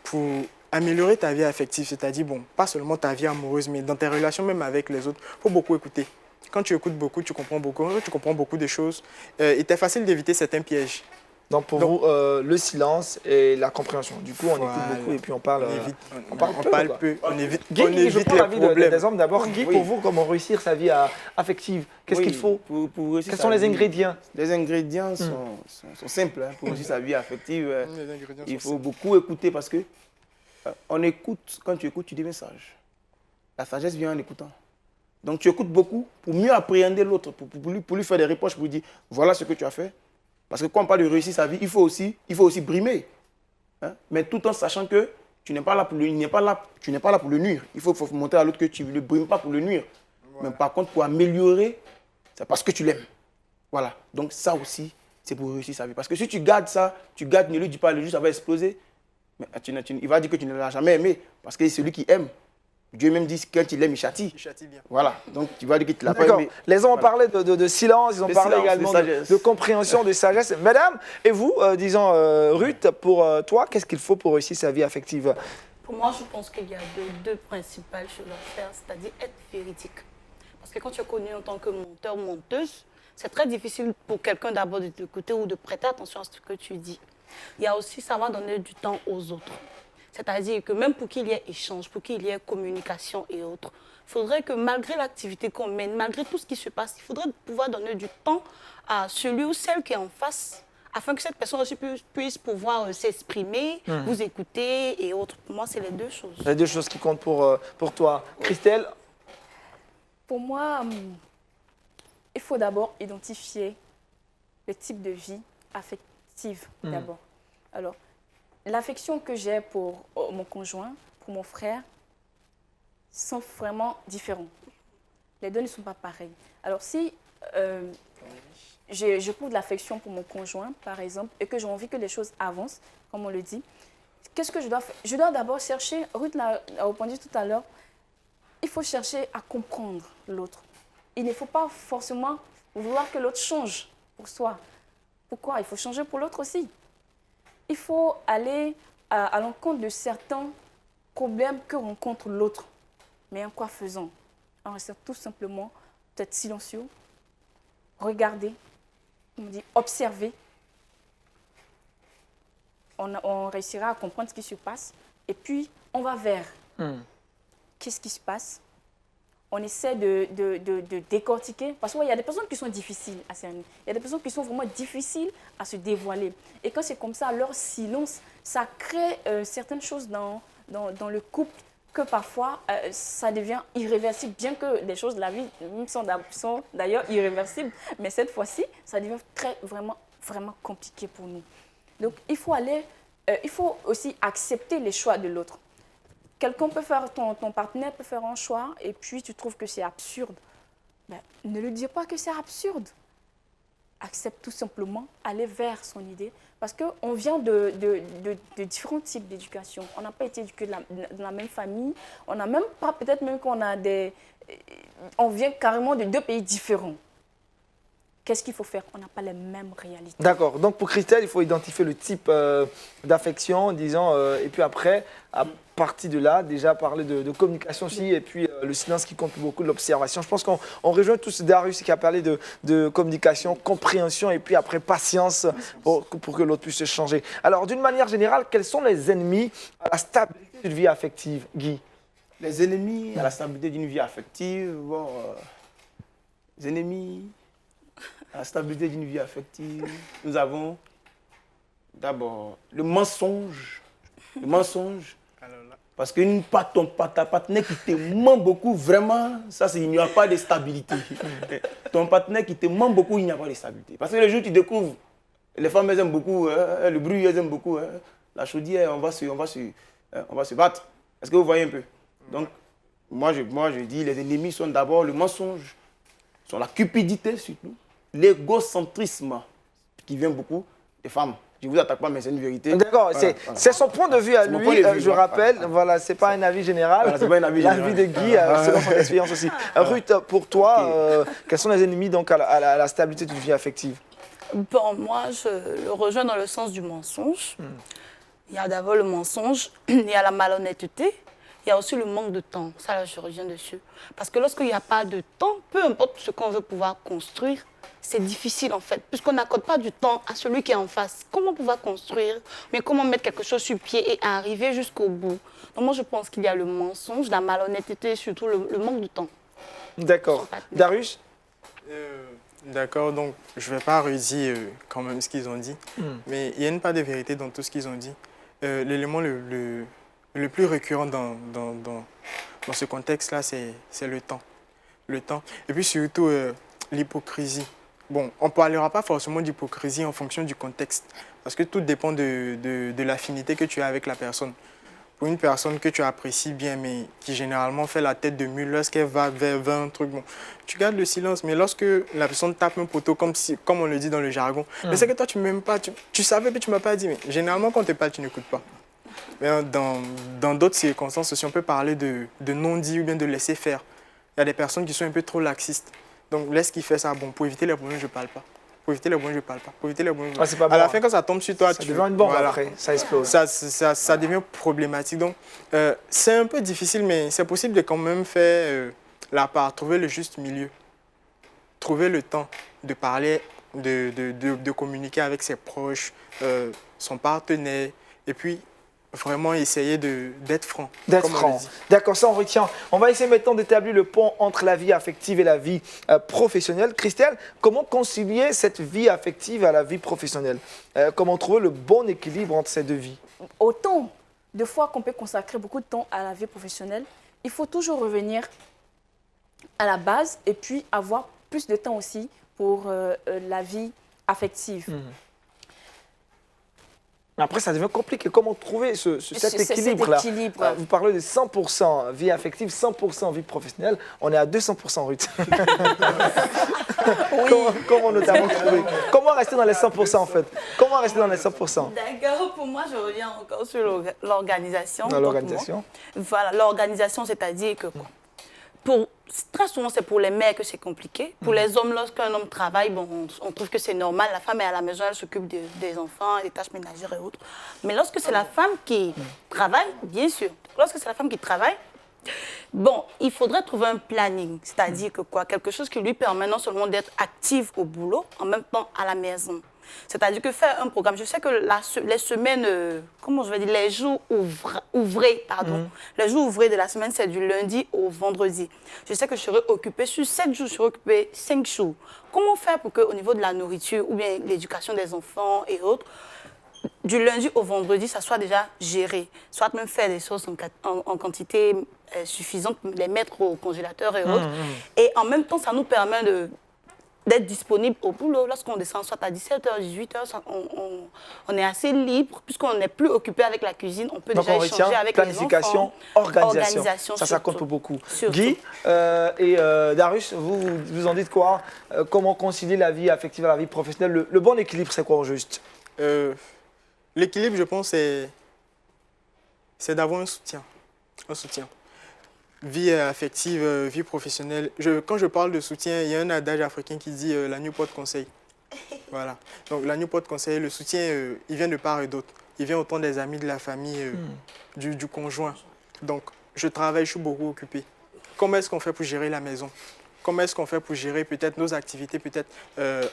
pour améliorer ta vie affective, c'est-à-dire, bon, pas seulement ta vie amoureuse, mais dans tes relations même avec les autres, il faut beaucoup écouter. Quand tu écoutes beaucoup, tu comprends beaucoup de choses. Il est facile d'éviter certains pièges.
Donc pour vous, le silence et la compréhension. Du coup, on écoute beaucoup et puis on parle,
on parle peu. On évite
Guy, je prends
les
l'avis
problèmes.
des hommes d'abord. Guy, pour vous, comment réussir sa vie affective? Qu'est-ce qu'il faut? Quels sont les ingrédients?
Les ingrédients sont simples. Hein, pour réussir sa vie affective, il faut beaucoup écouter parce que on écoute. Quand tu écoutes, tu deviens sage. La sagesse vient en écoutant. Donc tu écoutes beaucoup pour mieux appréhender l'autre, pour lui faire des reproches, pour lui dire voilà ce que tu as fait. Parce que quand on parle de réussir sa vie, il faut aussi brimer. Hein? Mais tout en sachant que tu n'es pas là pour le nuire. Il faut montrer à l'autre que tu ne le brimes pas pour le nuire. Voilà. Mais par contre, pour améliorer, c'est parce que tu l'aimes. Voilà. Donc ça aussi, c'est pour réussir sa vie. Parce que si tu gardes ça, ne lui dis pas, le jour ça va exploser. Mais il va dire que tu ne l'as jamais aimé. Parce que c'est celui qui aime. Dieu même dit quand il aime, il châtie.
Il châtie bien.
Voilà, donc tu vas dire que tu l'as pas
D'accord.
aimé.
Les hommes ont
Voilà.
parlé de silence, ils ont
De
parlé
silence,
également
de sagesse.
de compréhension, de sagesse. Madame, et vous, disons, Ruth, pour toi, qu'est-ce qu'il faut pour réussir sa vie affective?
Pour moi, je pense qu'il y a deux principales choses à faire, c'est-à-dire être véridique. Parce que quand tu es connu en tant que monteur ou monteuse, c'est très difficile pour quelqu'un d'abord de t'écouter ou de prêter attention à ce que tu dis. Il y a aussi savoir donner du temps aux autres. C'est-à-dire que même pour qu'il y ait échange, pour qu'il y ait communication et autres, il faudrait que malgré l'activité qu'on mène, malgré tout ce qui se passe, il faudrait pouvoir donner du temps à celui ou celle qui est en face, afin que cette personne aussi puisse pouvoir s'exprimer, vous écouter et autres. Pour moi, c'est les deux choses.
Les deux choses qui comptent pour toi. Christelle?
Pour moi, il faut d'abord identifier le type de vie affective d'abord. Alors, l'affection que j'ai pour mon conjoint, pour mon frère, sont vraiment différents. Les deux ne sont pas pareils. Alors, si j'éprouve de l'affection pour mon conjoint, par exemple, et que j'ai envie que les choses avancent, comme on le dit, qu'est-ce que je dois faire? Je dois d'abord chercher, Ruth l'a répondu tout à l'heure, il faut chercher à comprendre l'autre. Il ne faut pas forcément vouloir que l'autre change pour soi. Pourquoi? Il faut changer pour l'autre aussi. Il faut aller à l'encontre de certains problèmes que rencontre l'autre. Mais en quoi faisant? En restant tout simplement peut-être silencieux, regarder, on dit observer. On réussira à comprendre ce qui se passe. Et puis, on va vers qu'est-ce qui se passe. On essaie de décortiquer. Parce qu'il y a des personnes qui sont difficiles à cerner. Il y a des personnes qui sont vraiment difficiles à se dévoiler. Et quand c'est comme ça, leur silence, ça crée certaines choses dans le couple que parfois, ça devient irréversible. Bien que les choses de la vie sont d'ailleurs irréversibles. Mais cette fois-ci, ça devient vraiment compliqué pour nous. Donc, il faut aussi accepter les choix de l'autre. Quelqu'un peut faire, ton partenaire peut faire un choix et puis tu trouves que c'est absurde. Ben, ne lui dis pas que c'est absurde. Accepte tout simplement, aller vers son idée. Parce qu'on vient de différents types d'éducation. On n'a pas été éduqués de la même famille. On n'a même pas, peut-être même qu'on a on vient carrément de deux pays différents. Qu'est-ce qu'il faut faire? On n'a pas les mêmes réalités.
D'accord. Donc pour Christelle, il faut identifier le type d'affection, disons, et puis après, à partir de là, déjà parler de communication aussi, et puis le silence qui compte beaucoup, de l'observation. Je pense qu'on rejoint tous Darius qui a parlé de communication, compréhension, et puis après patience pour que l'autre puisse changer. Alors d'une manière générale, quels sont les ennemis à la stabilité d'une vie affective, Guy?
Les ennemis à la stabilité d'une vie affective, bon, les ennemis à la stabilité d'une vie affective, nous avons d'abord le mensonge. Le mensonge.
Alors là,
Parce que ta partenaire qui te ment beaucoup, vraiment, ça, il n'y a pas de stabilité. Ton partenaire qui te ment beaucoup, il n'y a pas de stabilité. Parce que le jour où tu découvres, les femmes, elles aiment beaucoup, le bruit, elles aiment beaucoup. La chaudière, on va se battre. Est-ce que vous voyez un peu? Donc, moi, je dis, les ennemis sont d'abord le mensonge, sont la cupidité surtout, l'égocentrisme qui vient beaucoup des femmes. Je ne vous attaque pas, mais c'est une vérité.
D'accord,
Voilà,
c'est son point de vue à
C'est mon
lui,
point de vue,
je
voilà.
rappelle, voilà, c'est pas un avis général,
Voilà, c'est pas un avis
l'avis
général.
de Guy, selon son expérience aussi. Ruth, pour toi, quels sont les ennemis donc, à la stabilité d'une vie affective?
Bon, moi, je le rejoins dans le sens du mensonge. Il y a d'abord le mensonge, il y a la malhonnêteté, il y a aussi le manque de temps. Ça, là, je reviens dessus. Parce que lorsqu'il n'y a pas de temps, peu importe ce qu'on veut pouvoir construire, c'est difficile en fait, puisqu'on n'accorde pas du temps à celui qui est en face. Comment pouvoir construire, mais comment mettre quelque chose sur pied et arriver jusqu'au bout? Donc moi, je pense qu'il y a le mensonge, la malhonnêteté et surtout le manque de temps.
D'accord. Darius?
d'accord, donc je ne vais pas redire quand même ce qu'ils ont dit, mais il y a une part de vérité dans tout ce qu'ils ont dit. L'élément le plus récurrent dans ce contexte-là, c'est le temps. Le temps. Et puis surtout, l'hypocrisie. Bon, on ne parlera pas forcément d'hypocrisie en fonction du contexte, parce que tout dépend de l'affinité que tu as avec la personne. Pour une personne que tu apprécies bien, mais qui généralement fait la tête de mule lorsqu'elle va vers un truc, bon, tu gardes le silence. Mais lorsque la personne tape un poteau, comme on le dit dans le jargon, mais c'est que toi, tu ne m'aimes pas, tu savais, mais tu ne m'as pas dit. Mais généralement, quand tu te parles, tu n'écoutes pas. Mais dans d'autres circonstances aussi, on peut parler de non-dit ou bien de laisser faire. Il y a des personnes qui sont un peu trop laxistes. Donc, laisse qui fait ça, bon, pour éviter les problèmes, je ne parle pas. Pour éviter les problèmes, je ne parle pas. Pour éviter les problèmes,
Ah, c'est pas
à
bon,
la
hein.
fin, quand ça tombe sur toi,
Ça devient une bombe après, ça explose.
Ça devient problématique. Donc, c'est un peu difficile, mais c'est possible de quand même faire la part, trouver le juste milieu. Trouver le temps de parler, de communiquer avec ses proches, son partenaire, et puis vraiment essayer d'être franc.
D'être
comme on
franc.
le dit.
D'accord, ça on retient. On va essayer maintenant d'établir le pont entre la vie affective et la vie professionnelle. Christelle, comment concilier cette vie affective à la vie professionnelle? Comment trouver le bon équilibre entre ces deux vies?
Autant de fois qu'on peut consacrer beaucoup de temps à la vie professionnelle, il faut toujours revenir à la base et puis avoir plus de temps aussi pour la vie affective.
Après, ça devient compliqué. Comment trouver cet
Cet
équilibre-là?
équilibre.
Vous parlez de 100% vie affective, 100% vie professionnelle. On est à 200%, Ruth.
Oui.
Comment notamment trouver? Comment rester dans les 100% en fait? Comment rester dans les 100%?
D'accord, pour moi, je reviens encore sur l'organisation.
Dans l'organisation.
Voilà, l'organisation, c'est-à-dire que quoi? Très souvent, c'est pour les mères que c'est compliqué. Pour les hommes, lorsqu'un homme travaille, bon, on trouve que c'est normal. La femme est à la maison, elle s'occupe des enfants, des tâches ménagères et autres. Mais lorsque c'est la femme qui travaille, bien sûr, lorsque c'est la femme qui travaille, bon, il faudrait trouver un planning. C'est-à-dire que quoi? Quelque chose qui lui permet non seulement d'être active au boulot, en même temps à la maison. C'est-à-dire que faire un programme, je sais que les semaines, comment je vais dire, les jours ouvrés, pardon, les jours ouvrés de la semaine, c'est du lundi au vendredi. Je sais que je serai occupée sur 7 jours, je serai occupée 5 jours. Comment faire pour qu'au niveau de la nourriture ou bien l'éducation des enfants et autres, du lundi au vendredi, ça soit déjà géré, soit même faire des choses en quantité suffisante, les mettre au congélateur et autres. Et en même temps, ça nous permet d'être disponible au boulot. Lorsqu'on descend soit à 17h, 18h, on est assez libre, puisqu'on n'est plus occupé avec la cuisine, on peut
Donc
déjà
on retient
échanger avec
planification,
les enfants.
organisation. Ça compte
surtout.
pour beaucoup.
Surtout.
Guy et Darius, vous en dites quoi? Comment concilier la vie affective à la vie professionnelle? Le bon équilibre, c'est quoi au juste?
L'équilibre, je pense, c'est d'avoir un soutien. Un soutien. Vie affective, vie professionnelle. Quand je parle de soutien, il y a un adage africain qui dit l'agneau porte conseil. Voilà. Donc l'agneau porte conseil, le soutien, il vient de part et d'autre. Il vient autant des amis, de la famille, du conjoint. Donc je travaille, je suis beaucoup occupé. Comment est-ce qu'on fait pour gérer la maison? Comment est-ce qu'on fait pour gérer peut-être nos activités, peut-être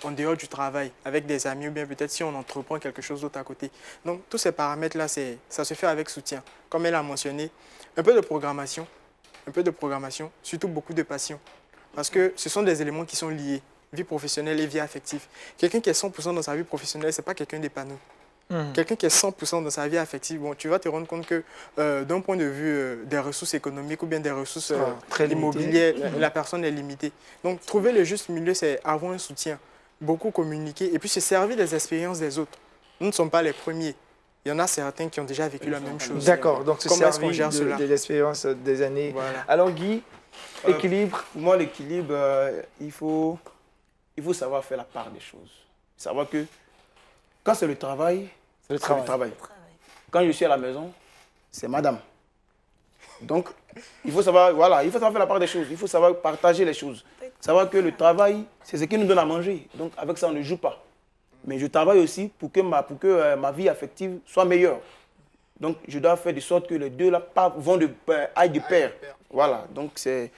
en dehors du travail, avec des amis, ou bien peut-être si on entreprend quelque chose d'autre à côté. Donc tous ces paramètres-là, ça se fait avec soutien. Comme elle a mentionné, un peu de programmation, surtout beaucoup de passion. Parce que ce sont des éléments qui sont liés, vie professionnelle et vie affective. Quelqu'un qui est 100% dans sa vie professionnelle, ce n'est pas quelqu'un d'épanoui. Quelqu'un qui est 100% dans sa vie affective, bon, tu vas te rendre compte que d'un point de vue des ressources économiques ou bien des ressources immobilières, la personne est limitée. Donc trouver le juste milieu, c'est avoir un soutien, beaucoup communiquer et puis se servir des expériences des autres. Nous ne sommes pas les premiers. Il y en a certains qui ont déjà vécu la même chose.
D'accord, donc se
Comment est-ce qu'on
servir
gère cela?
de l'expérience des années.
Voilà.
Alors Guy, équilibre?
Pour moi, l'équilibre, il faut savoir faire la part des choses. Savoir que quand c'est le travail, c'est le travail. Quand je suis à la maison, c'est madame. Donc, il faut savoir faire la part des choses. Il faut savoir partager les choses. Savoir que le travail, c'est ce qui nous donne à manger. Donc, avec ça, on ne joue pas. Mais je travaille aussi pour que ma vie affective soit meilleure. Donc, je dois faire de sorte que les deux là aillent de pair. Voilà, donc c'est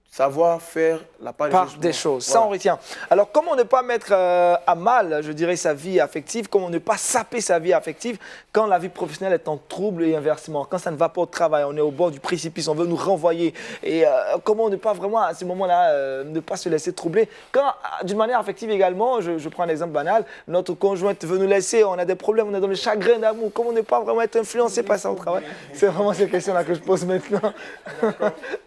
savoir faire la part
Des choses. Ça,
Voilà.
on retient. Alors, comment ne pas mettre à mal, je dirais, sa vie affective? Comment ne pas saper sa vie affective quand la vie professionnelle est en trouble et inversement? Quand ça ne va pas au travail, on est au bord du précipice, on veut nous renvoyer. Et comment ne pas vraiment, à ce moment-là, ne pas se laisser troubler? Quand, d'une manière affective également, je prends un exemple banal, notre conjointe veut nous laisser, on a des problèmes, on est dans le chagrin d'amour. Comment ne pas vraiment être influencé par ça au travail? C'est vraiment ces questions-là que je pose maintenant.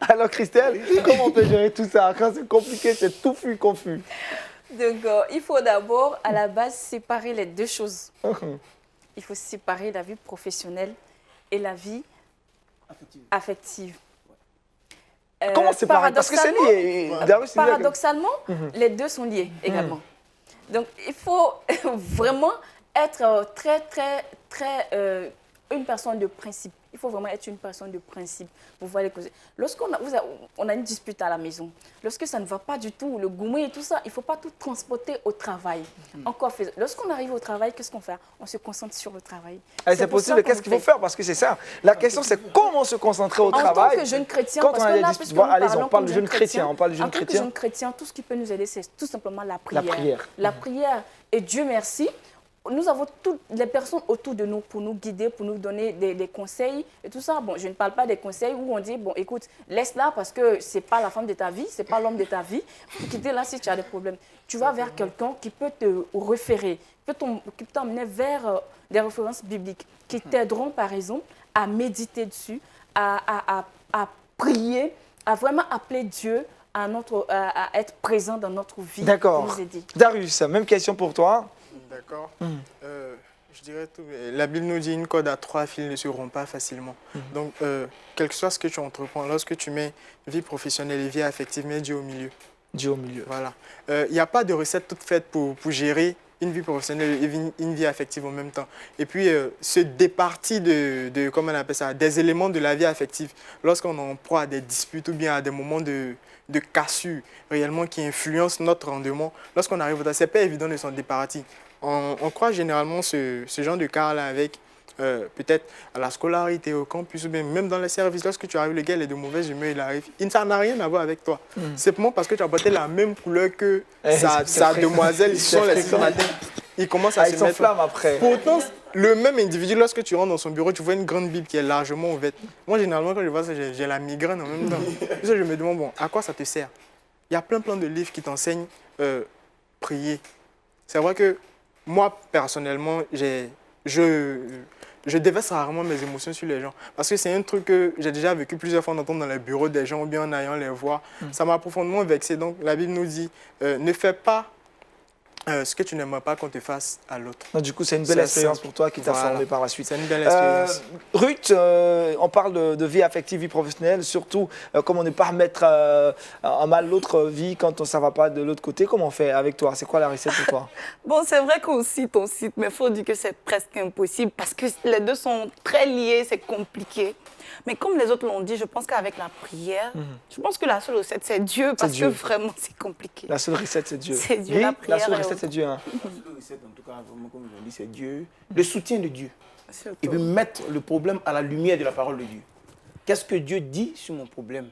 Alors, Christelle, comment on peut gérer tout ça? Quand c'est compliqué, c'est tout confus.
Donc, il faut d'abord, à la base, séparer les deux choses. Il faut séparer la vie professionnelle et la vie affective.
Comment séparer? Parce que c'est lié.
Paradoxalement, les deux sont liés également. Donc, il faut vraiment être très une personne de principe. Il faut vraiment être une personne de principe pour voir les causes. Lorsqu'on on a une dispute à la maison, lorsque ça ne va pas du tout, le gourmet et tout ça, il ne faut pas tout transporter au travail. Encore fait, lorsqu'on arrive au travail, qu'est-ce qu'on fait? On se concentre sur le travail.
C'est possible, qu'est-ce qu'il faut faire? Parce que c'est ça. La question, c'est comment se concentrer au travail.
En tant que jeune chrétien,
quand
parce
on a
que
des
là,
disputes,
puisque nous
allez,
parlons
on parle
comme
de jeunes chrétiens. On parle de jeunes
en tant que
chrétiens.
jeune chrétien, tout ce qui peut nous aider, c'est tout simplement la prière.
La prière.
La prière. Et Dieu merci, nous avons toutes les personnes autour de nous pour nous guider, pour nous donner des conseils et tout ça. Bon, je ne parle pas des conseils où on dit, bon, écoute, laisse-la parce que ce n'est pas la femme de ta vie, ce n'est pas l'homme de ta vie. Il faut quitter là si tu as des problèmes. Tu vas vers quelqu'un qui peut te référer, qui peut t'emmener vers des références bibliques qui t'aideront, par exemple, à méditer dessus, à prier, à vraiment appeler Dieu à être présent dans notre vie.
D'accord. Darius, même question pour toi.
D'accord. Je dirais tout. La Bible nous dit une corde à 3 fils ne se rompt pas facilement. Donc, quel que soit ce que tu entreprends, lorsque tu mets vie professionnelle et vie affective, mets Dieu au milieu.
Dieu au milieu.
Voilà. Il n'y a pas de recette toute faite pour gérer une vie professionnelle et une vie affective en même temps. Et puis, se départir comment on appelle ça, des éléments de la vie affective, lorsqu'on en proie à des disputes ou bien à des moments de cassure réellement qui influencent notre rendement, lorsqu'on arrive au temps, ce n'est pas évident de s'en départir. On croit généralement ce genre de cas-là avec peut-être à la scolarité, au campus ou bien même dans les services. Lorsque tu arrives, le gars il est de mauvaise humeur, il arrive. Ça n'a rien à voir avec toi. Simplement parce que tu as porté la même couleur que sa demoiselle. Ils sont les 6 matin. Il commence à se mettre...
flamme après.
Pourtant, le même individu, lorsque tu rentres dans son bureau, tu vois une grande Bible qui est largement ouverte. Moi, généralement, quand je vois ça, j'ai la migraine en même temps. Je me demande, bon, à quoi ça te sert? Il y a plein de livres qui t'enseignent prier. C'est vrai que moi, personnellement, je déverse rarement mes émotions sur les gens. Parce que c'est un truc que j'ai déjà vécu plusieurs fois en entendant dans les bureaux des gens ou bien en ayant les voir. Ça m'a profondément vexé. Donc, la Bible nous dit, ne fais pas ce que tu n'aimerais pas qu'on te fasse à l'autre.
Du coup, c'est une belle expérience pour toi qui t'a formé par la suite.
C'est une belle expérience.
Ruth, on parle de vie affective, vie professionnelle, surtout comment ne pas remettre en mal l'autre vie quand ça ne va pas de l'autre côté. Comment on fait avec toi? C'est quoi la recette pour toi?
Bon, c'est vrai qu'on cite, mais il faut dire que c'est presque impossible parce que les deux sont très liés, c'est compliqué. Mais comme les autres l'ont dit, je pense qu'avec la prière, je pense que la seule recette, c'est Dieu, parce que vraiment, c'est compliqué.
La seule recette, c'est Dieu.
C'est Dieu, la prière.
La seule recette, c'est Dieu. Hein.
La seule recette, en tout cas, vraiment, comme je l'ai dit, c'est Dieu. Le soutien de Dieu.
Surtout.
Et puis mettre le problème à la lumière de la parole de Dieu. Qu'est-ce que Dieu dit sur mon problème?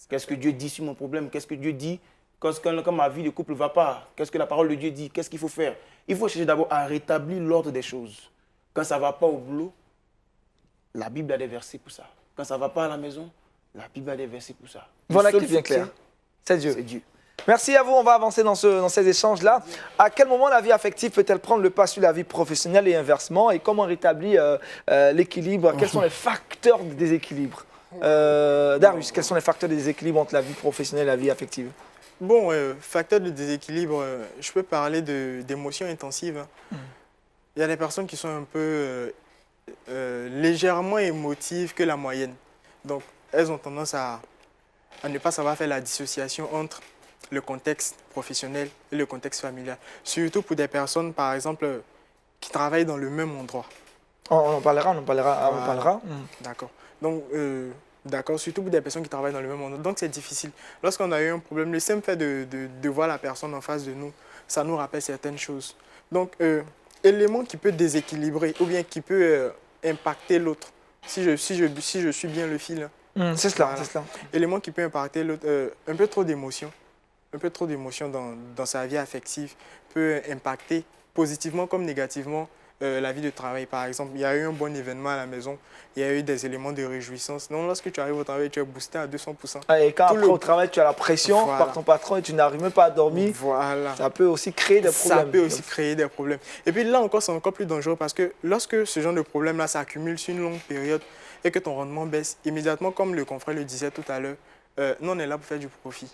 Qu'est-ce que Dieu dit sur mon problème? Qu'est-ce que Dieu dit quand ma vie de couple ne va pas? Qu'est-ce que la parole de Dieu dit? Qu'est-ce qu'il faut faire? Il faut chercher d'abord à rétablir l'ordre des choses. Quand ça ne va pas au boulot, la Bible a des versets pour ça. Quand ça ne va pas à la maison, la Bible a des versets pour ça.
Voilà qui est bien clair. C'est Dieu.
C'est Dieu.
Merci à vous. On va avancer dans ces échanges-là. À quel moment la vie affective peut-elle prendre le pas sur la vie professionnelle et inversement? Et comment rétablir l'équilibre? Quels sont les facteurs de déséquilibre? Darius, quels sont les facteurs de déséquilibre entre la vie professionnelle et la vie affective?
Bon, facteur de déséquilibre, je peux parler d'émotions intensives. Il y a des personnes qui sont un peu légèrement émotives que la moyenne. Donc, elles ont tendance à ne pas savoir faire la dissociation entre le contexte professionnel et le contexte familial. Surtout pour des personnes, par exemple, qui travaillent dans le même endroit.
On en parlera.
D'accord. Donc, d'accord, surtout pour des personnes qui travaillent dans le même endroit. Donc, c'est difficile. Lorsqu'on a eu un problème, le simple fait de voir la personne en face de nous, ça nous rappelle certaines choses. Donc, élément qui peut déséquilibrer ou bien qui peut impacter l'autre, si je suis bien le fil.
C'est cela,
voilà.
C'est cela.
Élément qui peut impacter l'autre, un peu trop d'émotions dans sa vie affective peut impacter positivement comme négativement la vie de travail. Par exemple, il y a eu un bon événement à la maison, il y a eu des éléments de réjouissance. Donc, lorsque tu arrives au travail, tu es boosté à 200%.
Et quand après au travail, tu as la pression par ton patron et tu n'arrives même pas à dormir, ça peut aussi créer des problèmes.
Ça peut aussi créer des problèmes. Et puis là encore, c'est encore plus dangereux parce que lorsque ce genre de problème-là s'accumule sur une longue période et que ton rendement baisse, immédiatement, comme le confrère le disait tout à l'heure, nous, on est là pour faire du profit.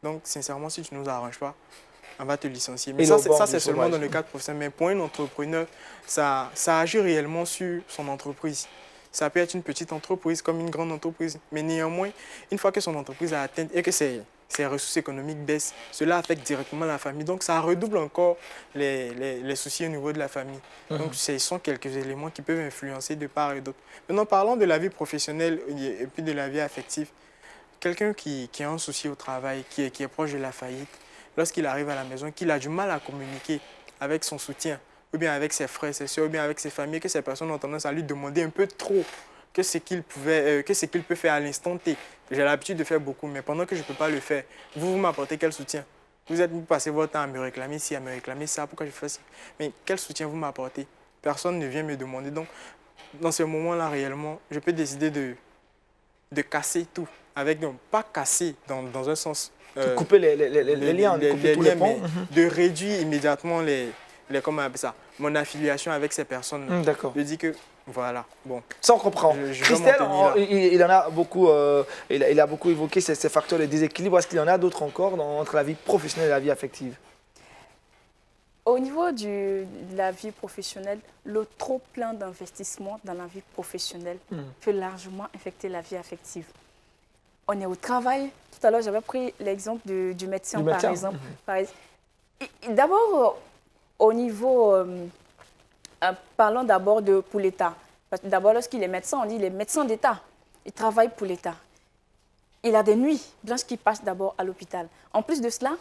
Donc, sincèrement, si tu ne nous arranges pas, on va te licencier. Mais ça, c'est seulement dans le cadre professionnel. Mais pour un entrepreneur, ça agit réellement sur son entreprise. Ça peut être une petite entreprise comme une grande entreprise. Mais néanmoins, une fois que son entreprise a atteint et que ses ses ressources économiques baissent, cela affecte directement la famille. Donc, ça redouble encore les soucis au niveau de la famille. Donc, ce sont quelques éléments qui peuvent influencer de part et d'autre. Maintenant, parlons de la vie professionnelle et puis de la vie affective. Quelqu'un qui a un souci au travail, qui est proche de la faillite, lorsqu'il arrive à la maison, qu'il a du mal à communiquer avec son soutien, ou bien avec ses frères, ses soeurs, ou bien avec ses familles, que ces personnes ont tendance à lui demander un peu trop que ce qu'il peut faire à l'instant T. J'ai l'habitude de faire beaucoup, mais pendant que je ne peux pas le faire, vous m'apportez quel soutien? Vous passez votre temps à me réclamer ci, à me réclamer ça, pourquoi je fais ça? Mais quel soutien vous m'apportez? Personne ne vient me demander. Donc, dans ce moment-là, réellement, je peux décider de casser tout. Donc, pas casser dans un sens...
couper les liens, couper tous les ponts.
De réduire immédiatement comment on appelle ça, mon affiliation avec ces personnes.
D'accord.
Je dis que, voilà, bon.
Ça, on comprend. Christelle, il en a beaucoup, il a beaucoup évoqué ces facteurs de déséquilibre. Est-ce qu'il y en a d'autres encore entre la vie professionnelle et la vie affective?
Au niveau de la vie professionnelle, le trop plein d'investissement dans la vie professionnelle peut largement affecter la vie affective. On est au travail. Tout à l'heure, j'avais pris l'exemple du médecin, par exemple. D'abord, au niveau... parlons d'abord pour l'État. D'abord, lorsqu'il est médecin, on dit qu'il est médecin d'État. Il travaille pour l'État. Il a des nuits blanches qui passent d'abord à l'hôpital. En plus de cela,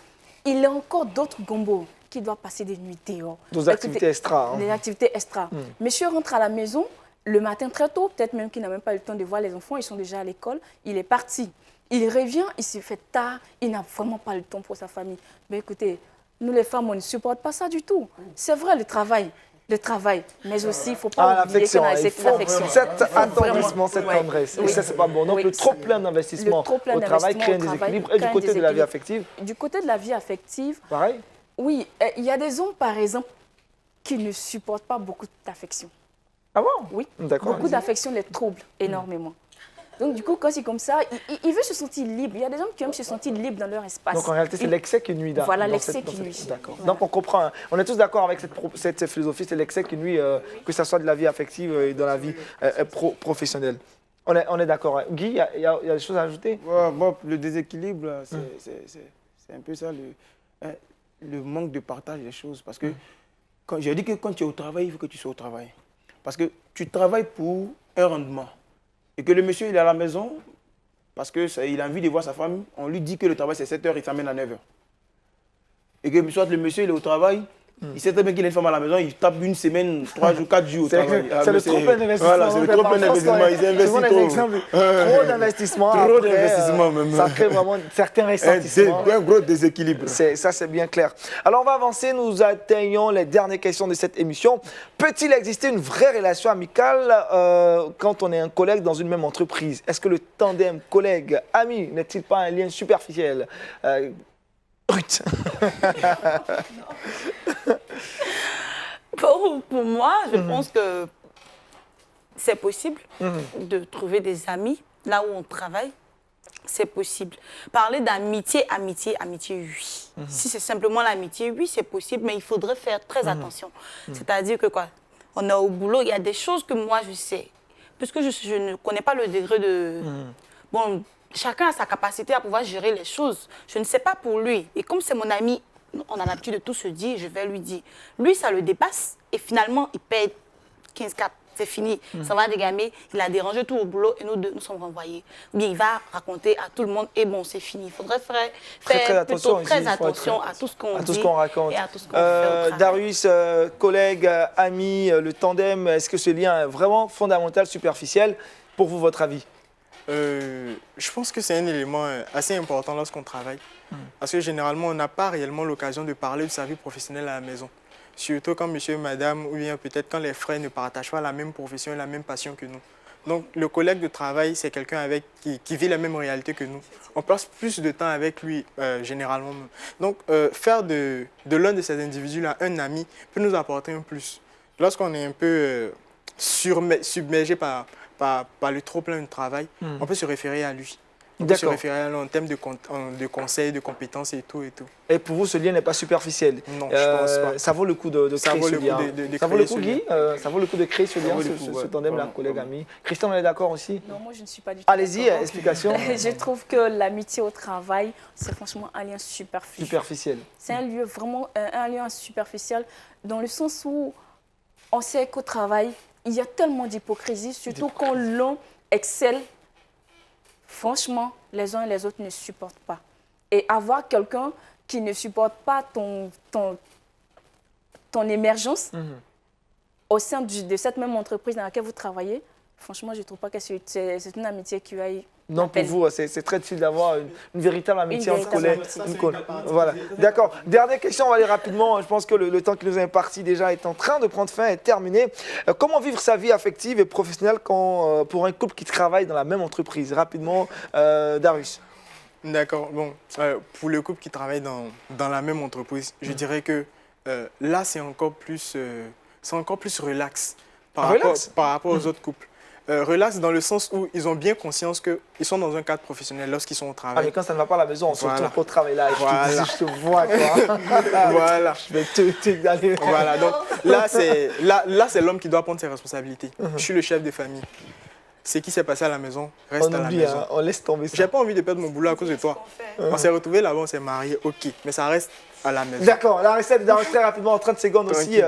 il a encore d'autres gombos qui doivent passer des nuits dehors.
D'autres activités extra.
Des activités extra. Monsieur rentre à la maison le matin très tôt, peut-être même qu'il n'a même pas eu le temps de voir les enfants, ils sont déjà à l'école, il est parti. Il revient, il se fait tard, il n'a vraiment pas le temps pour sa famille. Mais écoutez, nous les femmes, on ne supporte pas ça du tout. C'est vrai, le travail, mais aussi, il ne faut pas oublier qu'on a cette affection.
Cet attendrissement, cette tendresse. Et ça, c'est pas bon. Donc, le trop plein d'investissement au travail crée un déséquilibre. Et du côté de la vie affective?
Du côté de la vie affective,
pareil.
Oui, il y a des hommes, par exemple, qui ne supportent pas beaucoup d'affection.
Ah bon?
Oui,
d'accord.
Beaucoup d'affection les trouble énormément. Donc, du coup, quand c'est comme ça, il veut se sentir libre. Il y a des hommes qui aiment se sentir libres dans leur espace.
Donc, en réalité, c'est l'excès qui nuit.
Voilà, l'excès qui nuit.
D'accord. Voilà. Donc, on comprend. On est tous d'accord avec cette philosophie, c'est l'excès qui nuit, que ce soit de la vie affective et dans la vie professionnelle. On est d'accord. Guy, il y a des choses à ajouter?
Bon, le déséquilibre, c'est un peu ça, le manque de partage des choses. Parce que, j'ai dit que quand tu es au travail, il faut que tu sois au travail. Parce que tu travailles pour un rendement. Et que le monsieur, il est à la maison, parce qu'il a envie de voir sa femme, on lui dit que le travail c'est 7 heures, il s'amène à 9 heures. Et que soit le monsieur, il est au travail, il sait très bien qu'il a une femme à la maison, il tape une semaine, 3 jours, 4 jours au travail.
C'est le trop plein d'investissement.
Voilà, c'est le trop plein d'investissement. Ils investissent trop.
Trop d'investissement.
Trop d'investissement même.
Ça crée vraiment certains ressentissements.
Un gros déséquilibre.
Ça, c'est bien clair. Alors, on va avancer. Nous atteignons les dernières questions de cette émission. Peut-il exister une vraie relation amicale quand on est un collègue dans une même entreprise? Est-ce que le tandem collègue-ami n'est-il pas un lien superficiel? Ruth.
Pour moi, je pense que c'est possible de trouver des amis là où on travaille. C'est possible. Parler d'amitié, amitié, oui. Si c'est simplement l'amitié, oui, c'est possible, mais il faudrait faire très attention. C'est-à-dire que quoi, on est au boulot, il y a des choses que moi je sais. Puisque je ne connais pas le degré de... Bon, chacun a sa capacité à pouvoir gérer les choses. Je ne sais pas pour lui. Et comme c'est mon ami, on a l'habitude de tout se dire, je vais lui dire. Lui, ça le dépasse et finalement, il paye 15 cap. C'est fini. Ça va dégamer. Il a dérangé tout au boulot et nous deux, nous sommes renvoyés. Ou bien il va raconter à tout le monde et bon, c'est fini. Il faudrait faire plutôt très attention à tout ce qu'on dit.
À tout ce qu'on raconte.
Et à tout ce qu'on fait au travail.
Darius, collègue, ami, le tandem, est-ce que ce lien est vraiment fondamental, superficiel? Pour vous, votre avis?
Je pense que c'est un élément assez important lorsqu'on travaille. Parce que généralement, on n'a pas réellement l'occasion de parler de sa vie professionnelle à la maison. Surtout quand monsieur, madame, ou bien peut-être quand les frères ne partagent pas la même profession et la même passion que nous. Donc, le collègue de travail, c'est quelqu'un qui vit la même réalité que nous. On passe plus de temps avec lui, généralement. Donc, faire de l'un de ces individus-là un ami peut nous apporter un plus. Lorsqu'on est un peu submergé par le trop-plein de travail, on peut se référer à lui. On peut se
D'accord.
référer en termes de conseils, de compétences et tout et tout.
Et pour vous, ce lien n'est pas superficiel.
Non, je pense pas.
Ça vaut le coup de
Ça
créer
vaut
ce
le coup
lien.
de
Ça vaut le
créer
coup,
ce
Guy Ça vaut le coup de créer ce lien,
vaut le
ce
coup, ouais.
tandem, là,
Vraiment,
collègue,
vraiment.
ami. Christian, on est d'accord aussi?
Non, moi, je ne suis pas du tout
Allez-y,
d'accord.
explication.
Je trouve que l'amitié au travail, c'est franchement un lien superficiel.
Superficiel.
C'est un lieu vraiment, un lien superficiel dans le sens où on sait qu'au travail, il y a tellement d'hypocrisie, surtout quand l'un excelle. Franchement, les uns et les autres ne supportent pas. Et avoir quelqu'un qui ne supporte pas ton émergence au sein de cette même entreprise dans laquelle vous travaillez, franchement, je ne trouve pas que c'est une amitié qui aille.
Non, pour vous, c'est très difficile d'avoir une véritable amitié entre collègues.
véritable
Voilà. D'accord. Dernière question, on va aller rapidement. Je pense que le temps qui nous est imparti déjà est en train de prendre fin et terminé. Comment vivre sa vie affective et professionnelle pour un couple qui travaille dans la même entreprise? Rapidement, Darius.
D'accord. Bon, pour le couple qui travaille dans la même entreprise, je dirais que là, c'est encore plus relax
Relax?
par rapport aux autres couples. Relax dans le sens où ils ont bien conscience qu'ils sont dans un cadre professionnel lorsqu'ils sont au
Ah,
travail.
mais quand ça ne va pas à la maison, on se
Voilà.
retrouve au travail là. Et
Voilà.
je te vois, quoi.
Voilà.
Je vais te aller.
Voilà, donc là, c'est l'homme qui doit prendre ses responsabilités. Je suis le chef de famille. Ce qui s'est passé à la maison reste
On
à la
oublie,
maison.
hein, on laisse tomber ça.
J'ai pas envie de perdre mon boulot à cause de toi. On s'est retrouvés là-bas, on s'est mariés, ok, mais ça reste à la maison.
D'accord, la recette Darius, très rapidement, en 30 secondes aussi,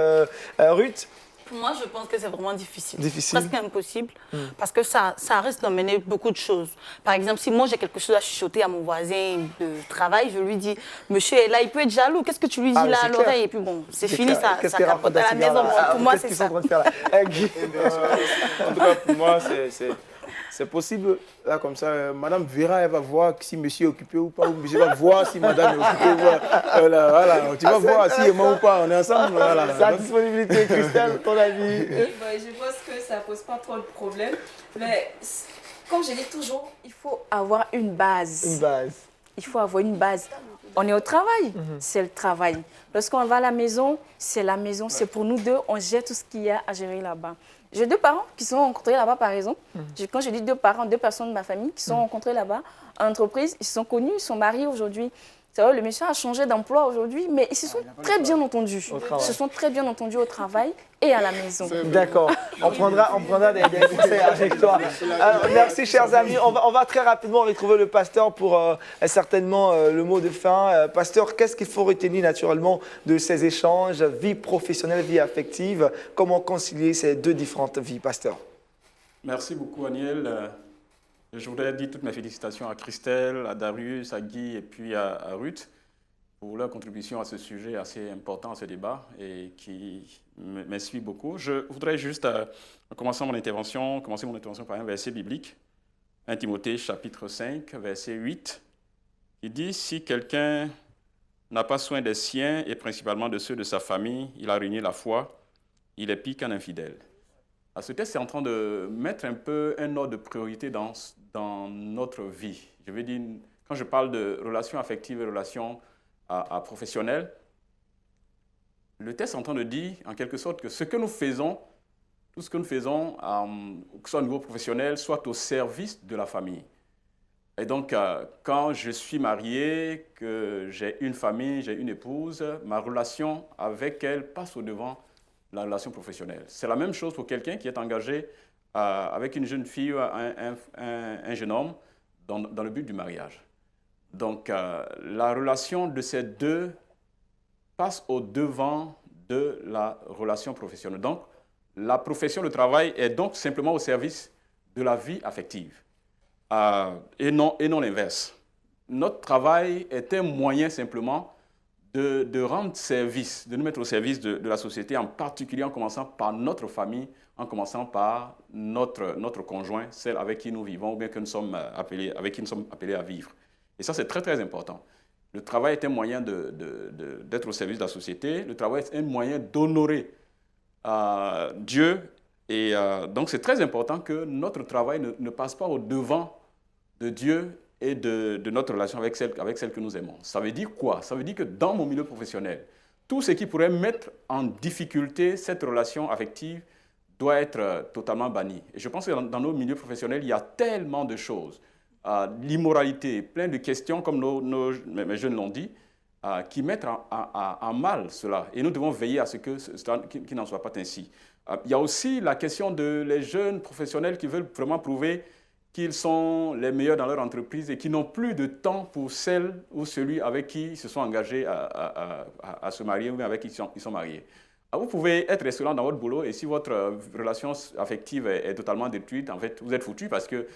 Ruth.
Pour moi, je pense que c'est vraiment difficile.
Difficile.
Presque impossible. Parce que ça risque d'emmener beaucoup de choses. Par exemple, si moi j'ai quelque chose à chuchoter à mon voisin de travail, je lui dis, monsieur est là, il peut être jaloux. Qu'est-ce que tu lui dis
Ah, mais
là
c'est
à
clair.
l'oreille? Et puis bon, c'est fini,
clair.
ça
Qu'est-ce qu'elle
capote
raconte
à la
cette
maison.
là
Pour moi,
Qu'est-ce
c'est
qu'ils sont
ça.
en train de faire là Guy.
En tout cas, pour moi, c'est possible. Là, comme ça, madame verra, elle va voir si monsieur est occupé ou pas, ou monsieur va voir si madame est occupée ou pas. Voilà. Tu vas voir si moi ou pas, on est ensemble. Voilà.
Sa disponibilité, Christelle, ton avis?
Je pense que ça ne pose pas trop de problèmes. Mais comme je dis toujours, il faut avoir une base.
Une base.
Il faut avoir une base. On est au travail, c'est le travail. Lorsqu'on va à la maison, c'est la maison. C'est pour nous deux, on gère tout ce qu'il y a à gérer là-bas. J'ai deux parents qui sont rencontrés là-bas, par exemple. Quand je dis deux parents, deux personnes de ma famille qui sont rencontrées là-bas en entreprise, ils se sont connus, ils sont mariés aujourd'hui. C'est vrai, le monsieur a changé d'emploi aujourd'hui, mais ils se sont très bien entendus. Ils se sont très bien entendus au travail et à la maison.
D'accord. On prendra des conseils avec toi. Alors, merci, chers amis. On va très rapidement retrouver le pasteur pour certainement le mot de fin. Pasteur, qu'est-ce qu'il faut retenir naturellement de ces échanges, vie professionnelle, vie affective? Comment concilier ces deux différentes vies, pasteur?
Merci beaucoup, Aniel. Je voudrais dire toutes mes félicitations à Christelle, à Darius, à Guy et puis à Ruth pour leur contribution à ce sujet assez important, à ce débat, et qui m'inspire beaucoup. Je voudrais juste, en commençant mon intervention par un verset biblique, 1 Timothée chapitre 5, verset 8, qui dit « Si quelqu'un n'a pas soin des siens, et principalement de ceux de sa famille, il a renié la foi, il est pire qu'un infidèle. » Ce texte est en train de mettre un peu un ordre de priorité dans notre vie. Je veux dire, quand je parle de relations affectives et relations professionnelles, le texte est en train de dire, en quelque sorte, que ce que nous faisons, tout ce que nous faisons, que ce soit au niveau professionnel, soit au service de la famille. Et donc, quand je suis marié, que j'ai une famille, j'ai une épouse, ma relation avec elle passe au-devant la relation professionnelle. C'est la même chose pour quelqu'un qui est engagé avec une jeune fille ou un jeune homme dans le but du mariage. Donc, la relation de ces deux passe au-devant de la relation professionnelle. Donc, la profession, le travail est donc simplement au service de la vie affective et non l'inverse. Notre travail est un moyen simplement de rendre service, de nous mettre au service de la société, en particulier en commençant par notre famille, en commençant par notre conjoint, celle avec qui nous vivons ou bien que nous sommes avec qui nous sommes appelés à vivre. Et ça, c'est très, très important. Le travail est un moyen d'être au service de la société. Le travail est un moyen d'honorer Dieu. Et donc, c'est très important que notre travail ne passe pas au-devant de Dieu et de notre relation avec celle que nous aimons. Ça veut dire quoi? Ça veut dire que dans mon milieu professionnel, tout ce qui pourrait mettre en difficulté cette relation affective doit être totalement banni. Et je pense que dans nos milieux professionnels, il y a tellement de choses l'immoralité, plein de questions, comme mes jeunes l'ont dit, qui mettent en mal cela. Et nous devons veiller à ce qu'il n'en soit pas ainsi. Il y a aussi la question les jeunes professionnels qui veulent vraiment prouver qu'ils sont les meilleurs dans leur entreprise et qui n'ont plus de temps pour celle ou celui avec qui ils se sont engagés à se marier ou avec qui ils sont mariés. Vous pouvez être excellent dans votre boulot et si votre relation affective est totalement détruite, en fait, vous êtes foutu parce que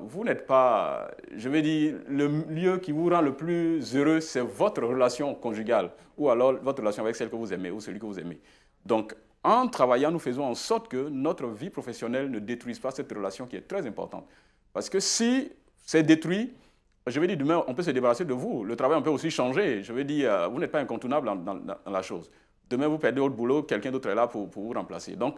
vous n'êtes pas, je vais dire, le lieu qui vous rend le plus heureux, c'est votre relation conjugale ou alors votre relation avec celle que vous aimez ou celui que vous aimez. Donc, en travaillant, nous faisons en sorte que notre vie professionnelle ne détruise pas cette relation qui est très importante. Parce que si c'est détruit, je vais dire, demain, on peut se débarrasser de vous. Le travail, on peut aussi changer. Je vais dire, vous n'êtes pas incontournable dans la chose. Demain, vous perdez votre boulot, quelqu'un d'autre est là pour vous remplacer. Donc,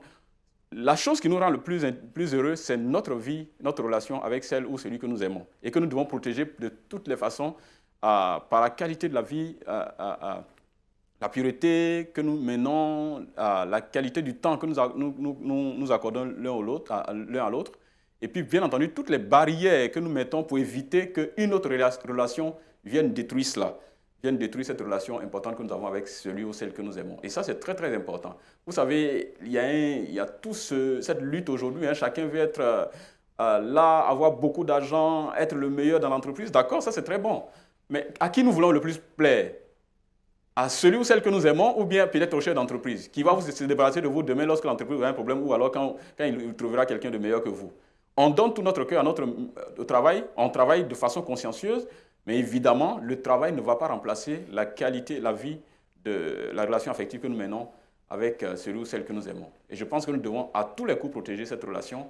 la chose qui nous rend le plus heureux, c'est notre vie, notre relation avec celle ou celui que nous aimons. Et que nous devons protéger de toutes les façons par la qualité de la vie, la pureté que nous menons, la qualité du temps que nous accordons l'un à l'autre. Et puis, bien entendu, toutes les barrières que nous mettons pour éviter qu'une autre relation vienne détruire cela, vienne détruire cette relation importante que nous avons avec celui ou celle que nous aimons. Et ça, c'est très, très important. Vous savez, il y a toute cette lutte aujourd'hui. Hein, chacun veut être là, avoir beaucoup d'argent, être le meilleur dans l'entreprise. D'accord, ça, c'est très bon. Mais à qui nous voulons le plus plaire? À celui ou celle que nous aimons ou bien peut-être au chef d'entreprise qui va se débarrasser de vous demain lorsque l'entreprise aura un problème ou alors quand il trouvera quelqu'un de meilleur que vous. On donne tout notre cœur au travail, on travaille de façon consciencieuse, mais évidemment, le travail ne va pas remplacer la qualité, la vie de la relation affective que nous menons avec celui ou celle que nous aimons. Et je pense que nous devons à tous les coups protéger cette relation,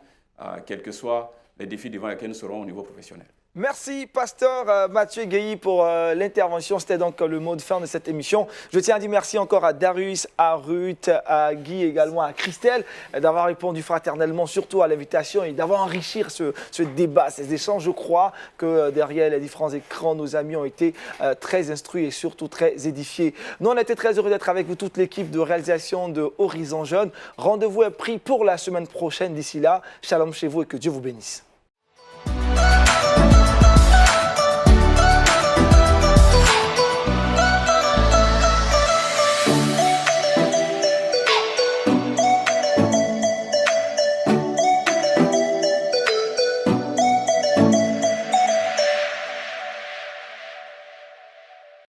quels que soient les défis devant lesquels nous serons au niveau professionnel.
Merci, pasteur Mathieu Guéhi, pour l'intervention. C'était donc le mot de fin de cette émission. Je tiens à dire merci encore à Darius, à Ruth, à Guy, également à Christelle, d'avoir répondu fraternellement, surtout à l'invitation et d'avoir enrichi ce débat, ces échanges. Je crois que derrière les différents écrans, nos amis ont été très instruits et surtout très édifiés. Nous, on était très heureux d'être avec vous, toute l'équipe de réalisation de Horizon Jeune. Rendez-vous est pris pour la semaine prochaine. D'ici là, shalom chez vous et que Dieu vous bénisse.